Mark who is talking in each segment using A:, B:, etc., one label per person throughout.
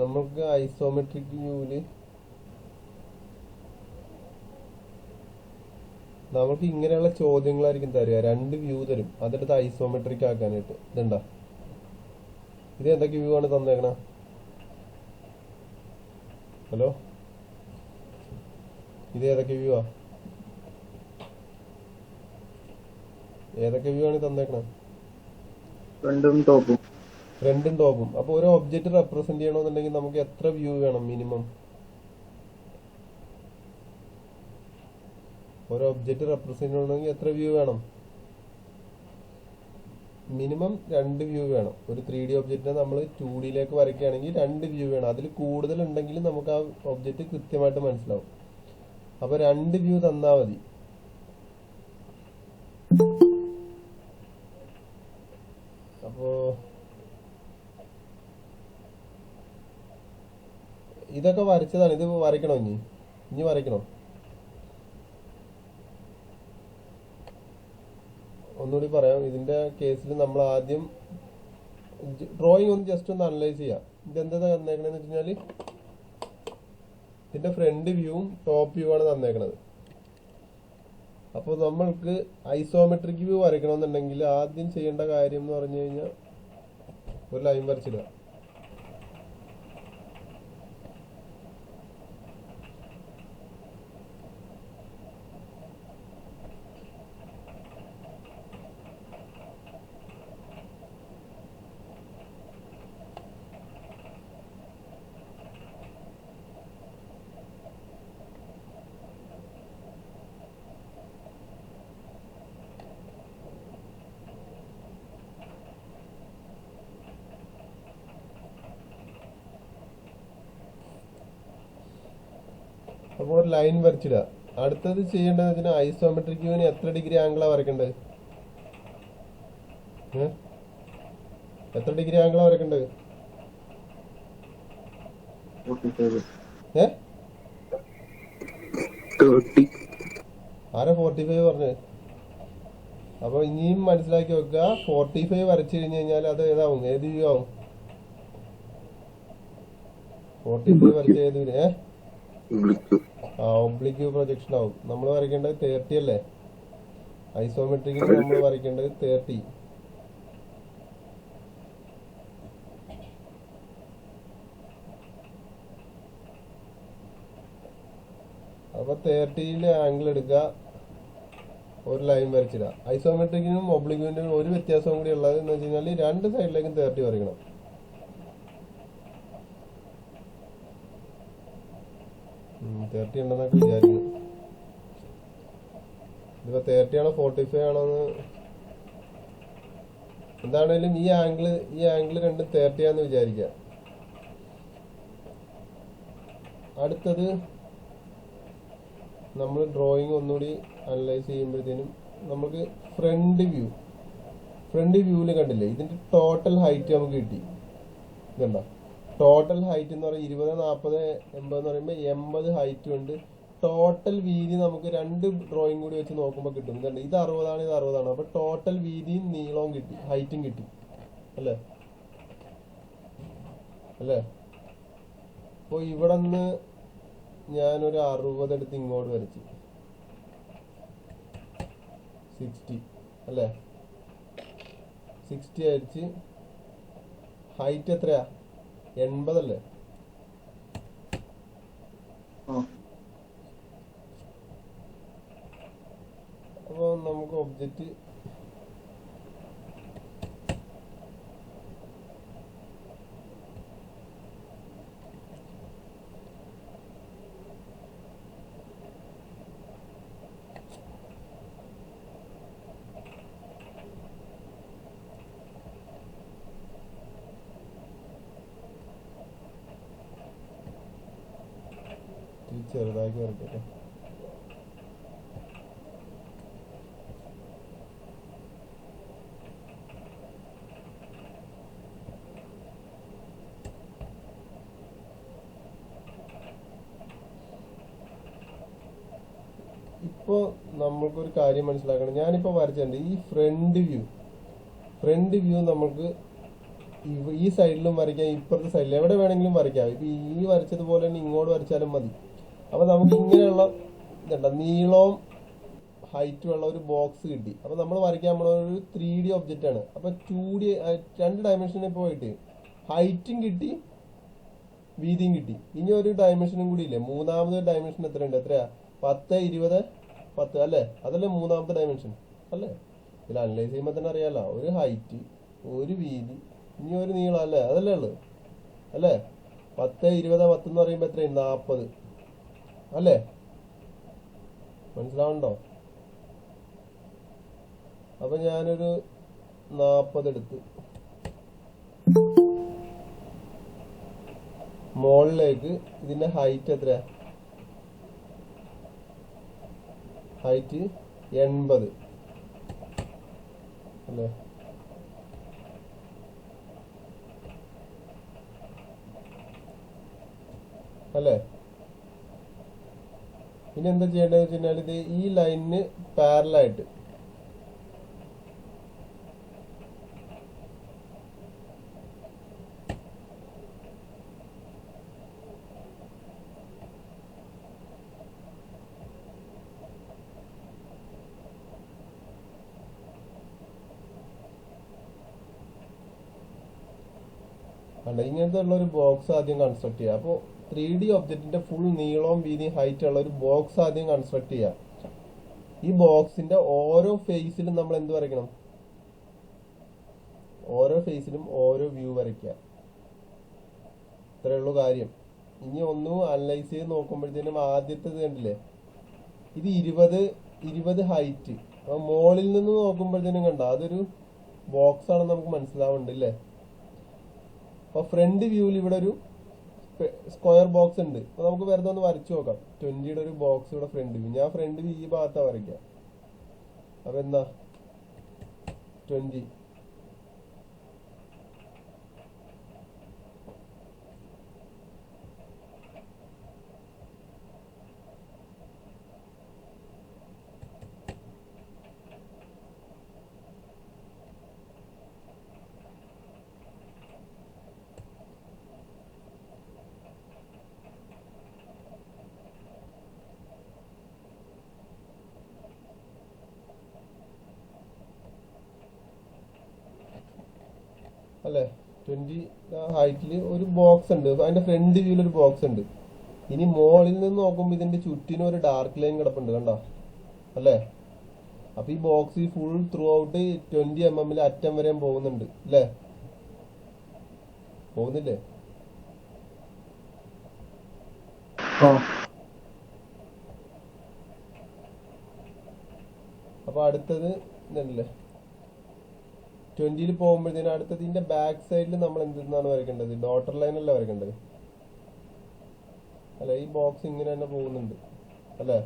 A: നമുക്ക് ഐസോമെട്രിക് വ്യൂവില് നമുക്ക് ഇങ്ങനെയുള്ള ചോദ്യങ്ങളായിരിക്കും തരിക. രണ്ട് വ്യൂ തരും, അതെടുത്ത് ഐസോമെട്രിക് ആക്കാനായിട്ട്. ഇതുണ്ടാ, ഇത് എന്തൊക്കെ വ്യൂ ആണ് തന്നേക്കണ? ഹലോ, ഇത് ഏതൊക്കെ വ്യൂ ആ? ഏതൊക്കെ വ്യൂ ആണ് തന്നേക്കണ? ഫ്രണ്ടും ടോപ്പും. അപ്പൊ ഒരു ഒബ്ജക്റ്റ് റെപ്രസെന്റ് ചെയ്യണമെന്നുണ്ടെങ്കിൽ നമുക്ക് എത്ര വ്യൂ വേണം മിനിമം? ഒരു ഒബ്ജക്റ്റ് റെപ്രസെന്റ് ചെയ്യണമെങ്കിൽ എത്ര വ്യൂ വേണം? മിനിമം 2 വ്യൂ വേണം. ഒരു 3D ഒബ്ജക്റ്റിനെ നമ്മൾ 2Dയിലേക്ക് വരയ്ക്കുകയാണെങ്കിൽ 2 വ്യൂ വേണം. അതിൽ കൂടുതൽ ഉണ്ടെങ്കിൽ നമുക്ക് ആ ഒബ്ജക്റ്റ് കൃത്യമായിട്ട് മനസ്സിലാവും. അപ്പൊ 2 വ്യൂ തന്നാ മതി. അപ്പോ ഇതൊക്കെ വരച്ചതാണ്. ഇത് വരയ്ക്കണോ? ഇനി വരയ്ക്കണോ? ഒന്നുകൂടി പറയാം. ഇതിന്റെ കേസിൽ നമ്മൾ ആദ്യം ഡ്രോയിങ് ഒന്ന് ജസ്റ്റ് ഒന്ന് അനലൈസ് ചെയ്യാം. ഇതെന്താ തന്നേക്കണെന്ന് വെച്ച് കഴിഞ്ഞാല് ഇതിന്റെ ഫ്രണ്ട് വ്യൂവും ടോപ്പ് വ്യൂ ആണ് തന്നേക്കണത്. അപ്പോൾ നമ്മൾക്ക് ഐസോമെട്രിക് വ്യൂ വരയ്ക്കണമെന്നുണ്ടെങ്കിൽ ആദ്യം ചെയ്യേണ്ട കാര്യം എന്ന് പറഞ്ഞു കഴിഞ്ഞാൽ ഒരു ലൈൻ വരച്ചിടുക. അപ്പോൾ ഒരു ലൈൻ വരച്ചിടുക. അടുത്തത് ചെയ്യേണ്ടത് വെച്ചാൽ ഐസോമെട്രിക് വ്യൂവിന് എത്ര ഡിഗ്രി ആംഗിളാ വരയ്ക്കേണ്ടത്? എത്ര ഡിഗ്രി ആംഗിളാ വരയ്ക്കേണ്ടത്? ആരാ 45 പറഞ്ഞത്? അപ്പൊ ഇനിയും മനസ്സിലാക്കി വെക്കുക. 45 വരച്ചു കഴിഞ്ഞു കഴിഞ്ഞാൽ അത് ഏതാവും? ഏത് വ്യൂ ആവും? 45 വരച്ച ഏത് വ്യൂ? ഒബ്ലിക് വ്യൂ പ്രൊജക്ഷൻ ആവും. നമ്മൾ വരയ്ക്കേണ്ടത് 30 അല്ലേ? ഐസോമെട്രിക്കിന് നമ്മൾ വരയ്ക്കേണ്ടത് 30. അപ്പൊ 30-യില് ആംഗിൾ എടുക്കുക, ഒരു ലൈൻ വരച്ചിടുക. ഐസോമെട്രിക്കിനും ഒബ്ലിക് വ്യൂവിനും ഒരു വ്യത്യാസവും കൂടി ഉള്ളത് എന്ന് വെച്ച് കഴിഞ്ഞാൽ രണ്ട് സൈഡിലേക്കും 30 വരയ്ക്കണം. 30 ഉണ്ടെന്നൊക്കെ വിചാരിക്കുന്നു. ഇതിപ്പോ 30 ആണോ 45 ആണോന്ന് എന്താണേലും ഈ ആംഗിള് രണ്ടും 30 ആണെന്ന് വിചാരിക്കുക. അടുത്തത് നമ്മൾ ഡ്രോയിങ് ഒന്നുകൂടി അനലൈസ് ചെയ്യുമ്പോഴത്തേനും നമുക്ക് ഫ്രണ്ട് വ്യൂവിൽ കണ്ടില്ലേ, ഇതിന്റെ ടോട്ടൽ ഹൈറ്റ് നമുക്ക് കിട്ടി. ഇതുണ്ടോ? ടോട്ടൽ ഹൈറ്റ് എന്ന് പറയുന്നത് 20, 40, 80 എന്ന് പറയുമ്പോൾ 80 ഹൈറ്റ് ഉണ്ട്. ടോട്ടൽ വീതി നമുക്ക് രണ്ട് ഡ്രോയിങ് കൂടി വെച്ച് നോക്കുമ്പോൾ കിട്ടും. ഇതുണ്ട്, ഇത് 60 ആണ്, ഇത് 60 ആണ്. അപ്പൊ ടോട്ടൽ വീതിയും നീളവും കിട്ടി, ഹൈറ്റും കിട്ടി. അല്ലേ? അപ്പൊ ഇവിടെ നിന്ന് ഞാനൊരു 60 എടുത്ത് ഇങ്ങോട്ട് വരച്ചു, 60 അല്ലേ? 60 അടിച്ച് ഹൈറ്റ് എത്രയാ? 80 അല്ലേ? അപ്പൊ നമുക്ക് ഒബ്ജക്റ്റ് ചെറുതാക്കി വരട്ടെ. ഇപ്പോ നമ്മൾക്കൊരു കാര്യം മനസ്സിലാക്കണം. ഞാനിപ്പോ വരച്ചിട്ടുണ്ട് ഈ ഫ്രണ്ട് വ്യൂ നമുക്ക് ഈ സൈഡിലും വരയ്ക്കാം, ഇപ്പുറത്തെ സൈഡിൽ എവിടെ വേണമെങ്കിലും വരയ്ക്കാം. ഇപ്പൊ ഈ വരച്ചതുപോലെ തന്നെ ഇങ്ങോട്ട് വരച്ചാലും മതി. അപ്പൊ നമുക്ക് ഇങ്ങനെയുള്ള ഇതുണ്ട നീളവും ഹൈറ്റും ഉള്ള ഒരു ബോക്സ് കിട്ടി. അപ്പൊ നമ്മൾ വരയ്ക്കാൻ നമ്മളൊരു 3D ഒബ്ജക്റ്റ് ആണ്. അപ്പൊ 2D 2 ഡയമെൻഷനിൽ പോയിട്ട് ഹൈറ്റും കിട്ടി വീതിയും കിട്ടി. ഇനി ഒരു ഡയമെൻഷനും കൂടി ഇല്ലേ, മൂന്നാമത്തെ ഡയമെൻഷൻ എത്രയുണ്ട്? എത്രയാ? 10, 20, 10 അല്ലേ? അതല്ലേ മൂന്നാമത്തെ ഡയമെൻഷൻ അല്ലേ? ഇതിൽ അനലൈസ് ചെയ്യുമ്പോൾ തന്നെ അറിയാലോ, ഒരു ഹൈറ്റ്, ഒരു വീതി, ഇനി ഒരു നീളം അല്ലേ? അതല്ലേ ഉള്ളു അല്ലേ? 10, 20, 10 എന്ന് പറയുമ്പോ എത്രയും 40 അല്ലേ? മനസ്സിലാവുണ്ടോ? അപ്പൊ ഞാനൊരു 40 എടുത്ത് മുകളിലേക്ക് ഇതിന്റെ ഹൈറ്റ് എത്ര? ഹൈറ്റ് 80 അല്ലേ? അല്ലേ? ഇനി എന്താ ചെയ്യേണ്ടതെന്ന് വെച്ച് കഴിഞ്ഞാൽ ഇത് ഈ ലൈനിന് പാരലായിട്ട് അല്ല, ഇങ്ങനത്തെ ഉള്ള ഒരു ബോക്സ് ആദ്യം കൺസ്ട്രക്ട് ചെയ്യുക. അപ്പോൾ 3D ഒബ്ജക്റ്റിന്റെ ഫുൾ നീളവും വീതിയും ഹൈറ്റ് ഉള്ള ഒരു ബോക്സ് ആദ്യം കൺസ്ട്രക്ട് ചെയ്യുക. ഈ ബോക്സിന്റെ ഓരോ ഫേസിലും നമ്മൾ എന്ത് വരയ്ക്കണം? ഓരോ ഫേസിലും ഓരോ വ്യൂ വരയ്ക്കുക. ഇത്രയുള്ളൂ കാര്യം. ഇനി ഒന്നും അനലൈസ് ചെയ്ത് നോക്കുമ്പോഴത്തേനും ആദ്യത്തെ കണ്ടില്ലേ, ഇത് 20 ഹൈറ്റ്. അപ്പൊ മുകളിൽ നിന്ന് നോക്കുമ്പോഴത്തേനും കണ്ട അതൊരു ബോക്സ് ആണെന്ന് നമുക്ക് മനസ്സിലാവുന്നുണ്ട് അല്ലേ? അപ്പൊ ഫ്രണ്ട് വ്യൂവിൽ ഇവിടെ ഒരു സ്ക്വയർ ബോക്സ് ഉണ്ട്. അപ്പൊ നമുക്ക് വെറുതെ ഒന്ന് വരച്ചു നോക്കാം. 20യുടെ ഒരു ബോക്സ് ഇവിടെ ഫ്രണ്ട് വ്യൂ. ഞാൻ ഫ്രണ്ട് വ്യൂ ഈ ഭാഗത്താ വരയ്ക്കാം. അപ്പൊ എന്താ 20 അല്ലെ? 20 ഹൈറ്റിൽ ഒരു ബോക്സ് ഉണ്ട്. അതിന്റെ ഫ്രണ്ട് വ്യൂവിൽ ഒരു ബോക്സ് ഉണ്ട്. ഇനി മുകളിൽ നിന്ന് നോക്കുമ്പോൾ ഇതിന്റെ ചുറ്റിനും ഒരു ഡാർക്ക് ലൈൻ കിടപ്പുണ്ട്, കണ്ടോ അല്ലേ? അപ്പൊ ഈ box full through out 20 mm അറ്റം വരെയും പോകുന്നുണ്ട് അല്ലേ? പോകുന്നില്ലേ? അപ്പൊ അടുത്തത് ഇതല്ലേ 20ൽ പോകുമ്പോഴത്തേനും അടുത്തത് ഇതിന്റെ ബാക്ക് സൈഡിൽ നമ്മൾ എന്തെന്നാണ് വരയ്ക്കേണ്ടത്? ഡോട്ടർ ലൈൻ അല്ലേ വരയ്ക്കേണ്ടത് അല്ലെ? ഈ ബോക്സ് ഇങ്ങനെ തന്നെ പോകുന്നുണ്ട് അല്ലേ?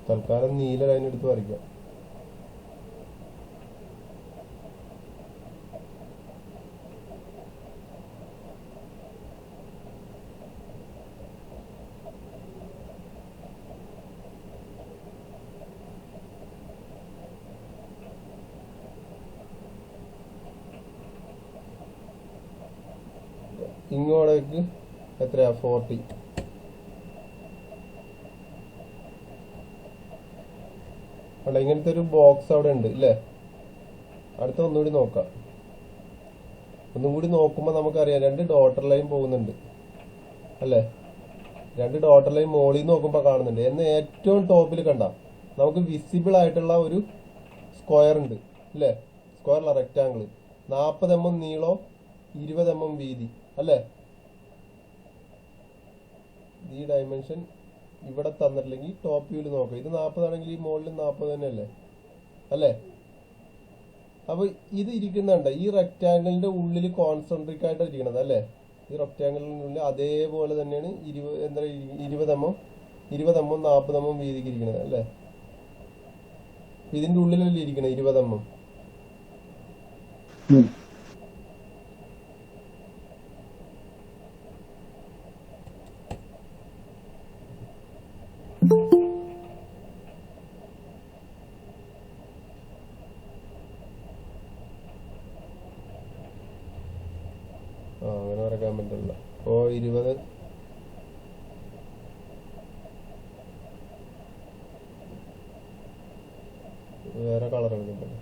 A: തൽക്കാലം നീല ലൈൻ എടുത്ത് വരയ്ക്കാം. ഇങ്ങോട്ടേക്ക് എത്രയാ? 40. അല്ല, ഇങ്ങനത്തെ ഒരു ബോക്സ് അവിടെ ഉണ്ട് അല്ലേ? അടുത്ത ഒന്നുകൂടി നോക്കാം. ഒന്നും കൂടി നോക്കുമ്പോൾ നമുക്കറിയാം 2 ഡോട്ടർ ലൈൻ പോകുന്നുണ്ട് അല്ലേ? 2 ഡോട്ടർ ലൈൻ മുകളിൽ നോക്കുമ്പോൾ കാണുന്നുണ്ട്. എന്ന് ഏറ്റവും ടോപ്പിൽ കണ്ട നമുക്ക് വിസിബിൾ ആയിട്ടുള്ള ഒരു സ്ക്വയർ ഉണ്ട് അല്ലേ? സ്ക്വയർ റെക്റ്റാങ്കിൾ 40 mm നീളവും 20 mm വീതി അല്ലേ? ഈ ഡയമെൻഷൻ ഇവിടെ തന്നിട്ടില്ലെങ്കിൽ ടോപ്പ് വ്യൂവിൽ നോക്കാം. ഇത് 40 ആണെങ്കിൽ ഈ മുകളിൽ 40 തന്നെയല്ലേ അല്ലേ? അപ്പൊ ഇത് ഇരിക്കുന്നുണ്ട് ഈ റെക്റ്റാങ്കിളിന്റെ ഉള്ളിൽ കോൺസെൻട്രിക് ആയിട്ട് ഇരിക്കണത് അല്ലേ? ഈ റെക്റ്റാങ്കിളിനുള്ളിൽ അതേപോലെ തന്നെയാണ് 20 mm 40 mm വീതിക്ക് ഇരിക്കുന്നത് അല്ലേ. ഇതിന്റെ ഉള്ളിലല്ലേ ഇരിക്കണേ 20 mm. അങ്ങനെ വരയ്ക്കാൻ പറ്റില്ല. അപ്പോ 20 വേറെ കളർ എടുക്കണ്ടേ.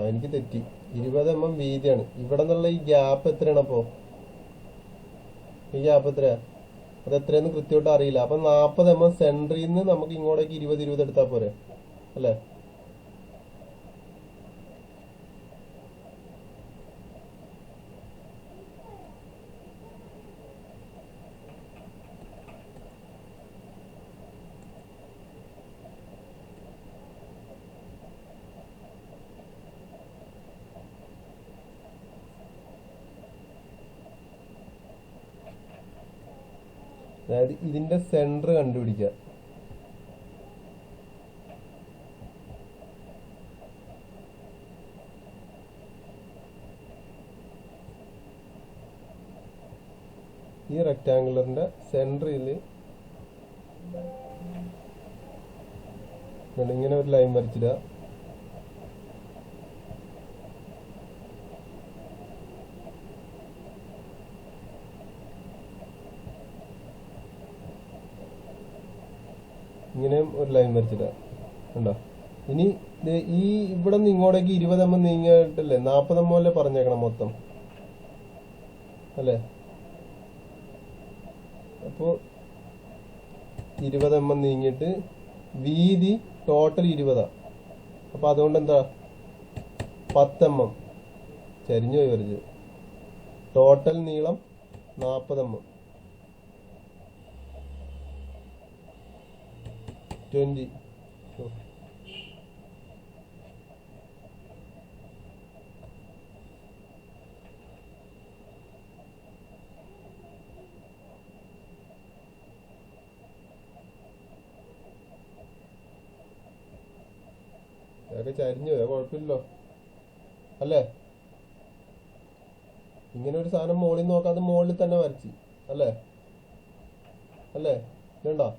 A: എനിക്ക് തെറ്റി. 20 mm വീതിയാണ്. ഇവിടെ നിന്നുള്ള ഈ ഗ്യാപ്പ് എത്രയാണ്? അപ്പോ ഈ ഗ്യാപ്പ് എത്രയാ? അത് എത്രയെന്ന് കൃത്യമായിട്ട് അറിയില്ല. അപ്പൊ 40 mm സെന്ററിൽ നിന്ന് നമുക്ക് ഇങ്ങോട്ടേക്ക് 20 എടുത്താൽ പോരെ അല്ലേ? അതായത് ഇതിന്റെ സെന്റർ കണ്ടുപിടിക്കുക. ഈ റെക്ടാങ്കുലറിന്റെ സെന്ററിൽ ഇങ്ങനെ ഒരു ലൈൻ വരച്ചിടുക. ഇങ്ങനെയും ഒരു ലൈൻ വരച്ചിടുക. കണ്ടോ? ഇനി ഈ ഇവിടെ നിന്ന് ഇങ്ങോട്ടേക്ക് 20 mm നീങ്ങിയിട്ടല്ലേ 40 mm അല്ലേ പറഞ്ഞേക്കണം മൊത്തം അല്ലേ? അപ്പോ 20 mm നീങ്ങിയിട്ട് വീതി ടോട്ടൽ 20. അപ്പൊ അതുകൊണ്ട് എന്താ 10 mm ചരിഞ്ഞു പോയി വരച്ച്. ടോട്ടൽ നീളം 40 mm 20. അതൊക്കെ ചരിഞ്ഞു പോയാ കുഴപ്പമില്ലല്ലോ അല്ലേ? ഇങ്ങനെ ഒരു സാധനം മുകളിൽ നോക്കാതെ മുകളിൽ തന്നെ വരച്ച് അല്ലേ? അല്ലേ? ഇതുണ്ടോ?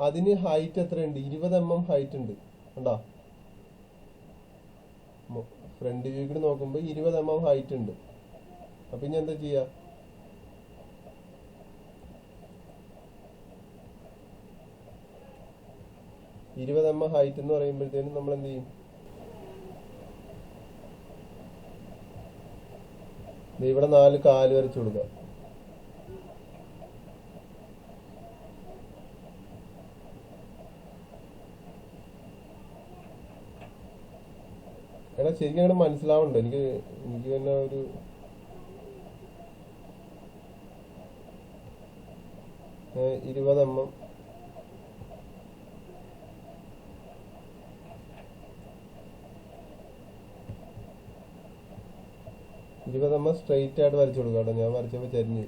A: അതിന് ഹൈറ്റ് എത്രയുണ്ട്? 20 mm ഹൈറ്റ് ഉണ്ട്. കണ്ടോ? ഫ്രണ്ട് വ്യൂക്ക് നോക്കുമ്പോ 20 mm ഹൈറ്റ് ഉണ്ട്. അപ്പൊ ഇനി എന്താ ചെയ്യാ? ഇരുപത് mm ഹൈറ്റ് എന്ന് പറയുമ്പോഴത്തേനും നമ്മൾ എന്ത് ചെയ്യും? ഇവിടെ 4 കാല് വരച്ചു കൊടുക്കുക. എടാ ശരിക്കും അങ്ങനെ മനസ്സിലാവുന്നുണ്ടോ? എനിക്ക് തന്നെ ഒരു ഇരുപത് mm 20 mm സ്ട്രെയിറ്റ് ആയിട്ട് വരച്ചു കൊടുക്കാം കേട്ടോ. ഞാൻ വരച്ചപ്പോൾ ചരിഞ്ഞ്.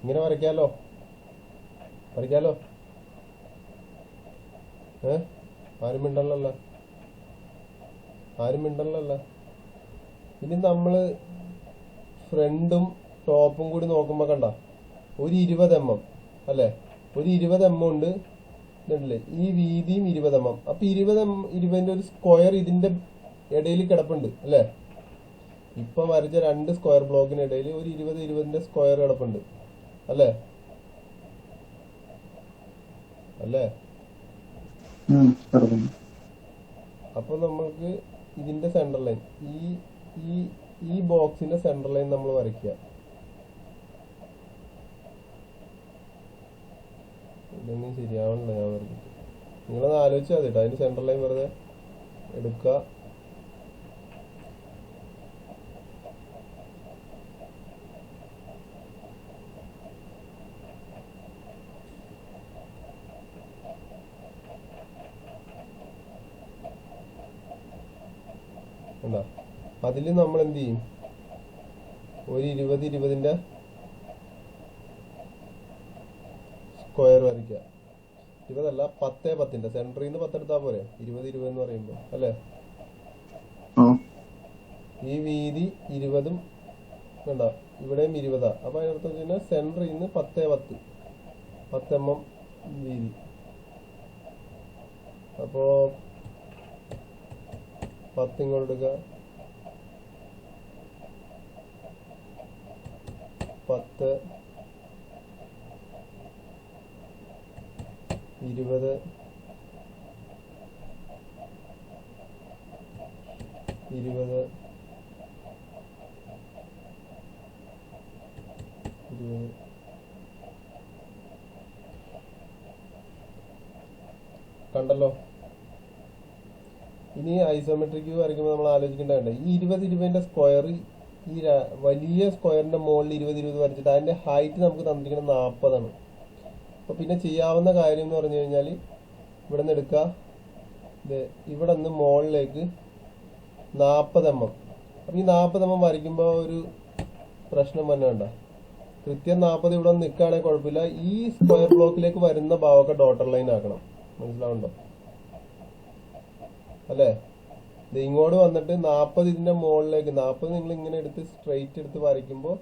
A: ഇങ്ങനെ വരയ്ക്കാലോ, വരയ്ക്കാലോ. ആരും മിണ്ടല്ലോ, ആരും മിണ്ടല്ലോ. ഇനി നമ്മള് ഫ്രണ്ടും ടോപ്പും കൂടി നോക്കുമ്പോ കണ്ട ഒരു 20 mm അല്ലേ, ഒരു 20 mm ഉണ്ട് ഇതല്ലേ, ഈ വീതിയും 20 mm. അപ്പൊ 20ന്റെ ഒരു സ്ക്വയർ ഇതിന്റെ ഇടയിൽ കിടപ്പുണ്ട് അല്ലേ. ഇപ്പൊ വരച്ച 2 സ്ക്വയർ ബ്ലോക്കിനിടയിൽ ഒരു 20ന്റെ സ്ക്വയർ കിടപ്പുണ്ട് അല്ലേ, അല്ലേ. അപ്പൊ നമ്മൾക്ക് ഇതിന്റെ സെന്റർ ലൈൻ ഈ ഈ ഈ ബോക്സിന്റെ സെന്റർ ലൈൻ നമ്മൾ വരയ്ക്കുക. ഇതൊന്നും ശരിയാവണില്ല ഞാൻ വരച്ചിട്ട്. നിങ്ങളത് ആലോചിച്ചാൽ മതി കേട്ടോ. അതിന്റെ സെന്റർ ലൈൻ വെറുതെ എടുക്കുക. എന്താ അതിൽ നമ്മൾ എന്ത് ചെയ്യും, ഒരു 20ന്റെ സ്ക്വയർ വരയ്ക്കുക. 20 അല്ല, 10 സെന്ററിൽ നിന്ന് 10 എടുത്താൽ പോരെ, 20 എന്ന് പറയുമ്പോ അല്ലേ. ഈ വീതി 20ഉം വേണ്ട, ഇവിടെയും 20. അപ്പൊ അതിനർത്ഥം വെച്ച് കഴിഞ്ഞാൽ സെന്ററിൽ നിന്ന് 10 mm വീതി. അപ്പോ 10 ഇങ്ങോട്ട് എടുക്കുക, 10, 20, 20, 20. കണ്ടല്ലോ. ഇനി ഐസോമെട്രിക് വ്യൂ വരയ്ക്കുമ്പോൾ നമ്മൾ ആലോചിക്കേണ്ടതുണ്ട്, ഈ 20ന്റെ സ്ക്വയർ ഈ വലിയ സ്ക്വയറിന്റെ മുകളിൽ 20 വരച്ചിട്ട് അതിന്റെ ഹൈറ്റ് നമുക്ക് തന്നിരിക്കുന്നത് 40 അപ്പൊ പിന്നെ ചെയ്യാവുന്ന കാര്യം എന്ന് പറഞ്ഞു കഴിഞ്ഞാൽ ഇവിടെ നിന്ന് എടുക്കുക, ഇവിടെ നിന്ന് മുകളിലേക്ക് 40 mm. അപ്പൊ ഈ 40 mm വരയ്ക്കുമ്പോൾ ഒരു പ്രശ്നം തന്നെ ഉണ്ടോ, കൃത്യം 40 ഇവിടെ ഒന്ന് നിൽക്കുകയാണെങ്കിൽ കുഴപ്പമില്ല. ഈ സ്ക്വയർ ബ്ലോക്കിലേക്ക് വരുന്ന ഭാഗമൊക്കെ ഡോട്ടർ ലൈൻ ആക്കണം. മനസ്സിലാവുണ്ടോ അല്ലേ. ഇത് ഇങ്ങോട്ട് വന്നിട്ട് 40 ഇതിന്റെ മുകളിലേക്ക്, 40 നിങ്ങൾ ഇങ്ങനെ എടുത്ത് സ്ട്രെയിറ്റ് എടുത്ത് വരയ്ക്കുമ്പോ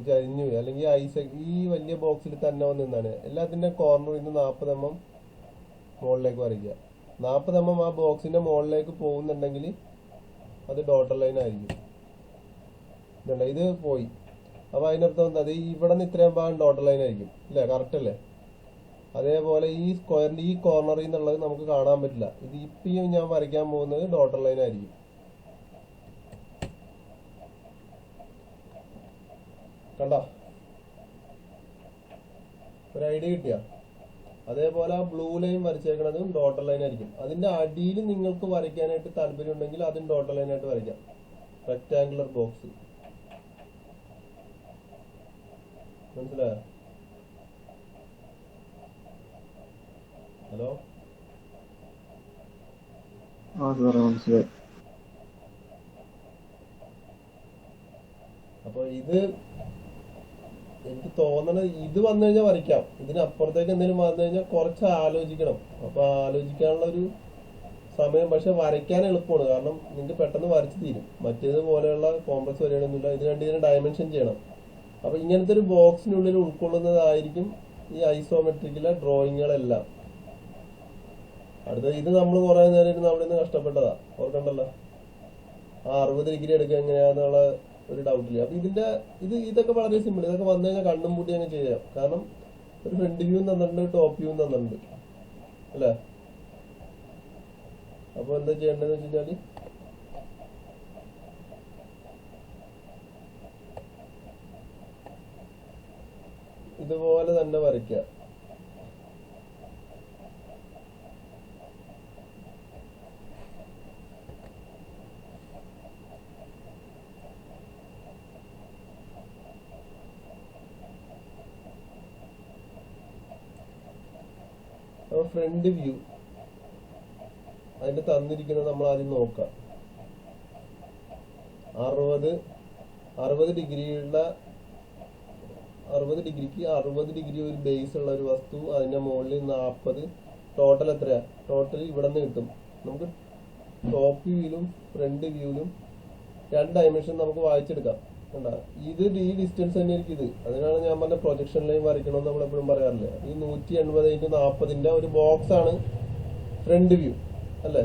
A: ചരിഞ്ഞു പോയി. അല്ലെങ്കിൽ ഈ വലിയ ബോക്സിൽ തന്നെ വന്ന് നിന്നാണ്. എല്ലാത്തിന്റെ കോർണറിൽ നിന്ന് 40 mm മുകളിലേക്ക് വരയ്ക്കുക. 40 mm ആ ബോക്സിന്റെ മുകളിലേക്ക് പോകുന്നുണ്ടെങ്കിൽ അത് ഡോട്ടർ ലൈൻ ആയിരിക്കും. ഇത് പോയി. അപ്പൊ അതിനർത്ഥം എന്താ, അത് ഇവിടെ നിന്ന് ഇത്രയും ഭാഗം ഡോട്ടർ ലൈൻ ആയിരിക്കും അല്ലേ, കറക്റ്റ് അല്ലേ. അതേപോലെ ഈ സ്ക്വയറിന്റെ ഈ കോർണറിൽ നിന്നുള്ളത് നമുക്ക് കാണാൻ പറ്റില്ല. ഇത് ഇപ്പം ഞാൻ വരയ്ക്കാൻ പോകുന്നത് ഡോട്ടർ ലൈൻ ആയിരിക്കും. കണ്ട, ഒരു ഐഡിയ കിട്ടിയ. അതേപോലെ ആ ബ്ലൂ ലൈൻ വരച്ചേക്കണതും ഡോട്ടർ ലൈൻ ആയിരിക്കും. അതിന്റെ അടിയിൽ നിങ്ങൾക്ക് വരയ്ക്കാനായിട്ട് താല്പര്യം ഉണ്ടെങ്കിൽ അതും ഡോട്ടർ ലൈൻ ആയിട്ട് വരയ്ക്കാം. റെക്ടാങ്കുലർ ബോക്സ്, മനസ്സിലായോ? ഹലോ, മനസ്സിലായി. അപ്പൊ ഇത് എനിക്ക് തോന്നണത് ഇത് വന്നു കഴിഞ്ഞാൽ വരയ്ക്കാം. ഇതിനപ്പുറത്തേക്ക് എന്തെങ്കിലും വന്നു കഴിഞ്ഞാൽ കുറച്ച് ആലോചിക്കണം. അപ്പൊ ആലോചിക്കാനുള്ള ഒരു സമയം, പക്ഷെ വരയ്ക്കാൻ എളുപ്പമാണ്. കാരണം നിങ്ങൾക്ക് പെട്ടെന്ന് വരച്ച് തീരും. മറ്റേത് പോലെയുള്ള കോംപ്ലക്സ് വരികയാണെന്നില്ല. ഇതിന് ഡയമെൻഷൻ ചെയ്യണം. അപ്പൊ ഇങ്ങനത്തെ ഒരു ബോക്സിനുള്ളിൽ ഉൾക്കൊള്ളുന്നതായിരിക്കും ഈ ഐസോമെട്രിക്കിലെ ഡ്രോയിങ്ങുകളെല്ലാം. അടുത്ത ഇത് നമ്മൾ കുറെ നേരം ഇരുന്ന് അവിടെ നിന്ന് കഷ്ടപ്പെട്ടതാ, ഓർക്കണ്ടല്ലോ. ആ 60 ഡിഗ്രി എടുക്കുക എങ്ങനെയാന്നുള്ള ഒരു ഡൗട്ടില്ല. അപ്പൊ ഇതൊക്കെ വളരെ സിമ്പിൾ. ഇതൊക്കെ വന്നു കഴിഞ്ഞാൽ കണ്ണും പൂട്ടി അങ്ങ് ചെയ്യാം. കാരണം ഒരു ഫ്രണ്ട് വ്യൂ തന്നിട്ടുണ്ട്, ടോപ്പ് വ്യൂ തന്നിട്ടുണ്ട് അല്ലേ. അപ്പൊ എന്താ ചെയ്യേണ്ടതെന്ന് വെച്ച് കഴിഞ്ഞാല് ഇതുപോലെ തന്നെ വരയ്ക്കുക. ഫ്രണ്ട് വ്യൂ അതിന്റെ തന്നിരിക്കുന്നത് നമ്മൾ ആദ്യം നോക്കാം. 60 ഡിഗ്രിയുടെ 60 ഡിഗ്രിക്ക് 60 ഡിഗ്രി ഒരു ബേസ് ഉള്ള ഒരു വസ്തു, അതിന്റെ മുകളിൽ 40. ടോട്ടൽ എത്രയാ? ടോട്ടൽ ഇവിടെ നിന്ന് കിട്ടും നമുക്ക്. ടോപ്പ് വ്യൂയിലും ഫ്രണ്ട് വ്യൂയിലും 2 ഡയമെൻഷൻ നമുക്ക് വായിച്ചെടുക്കാം. കണ്ടാ, ഇത് ഈ ഡിസ്റ്റൻസ് തന്നെ ആയിരിക്കും ഇത്. അതിനാണ് ഞാൻ പറഞ്ഞ പ്രൊജക്ഷൻ ലൈൻ വരയ്ക്കണമെന്ന് നമ്മൾ എപ്പോഴും പറയാറില്ലേ. ഈ 180x40 ഒരു ബോക്സ് ആണ് ഫ്രണ്ട് വ്യൂ അല്ലേ.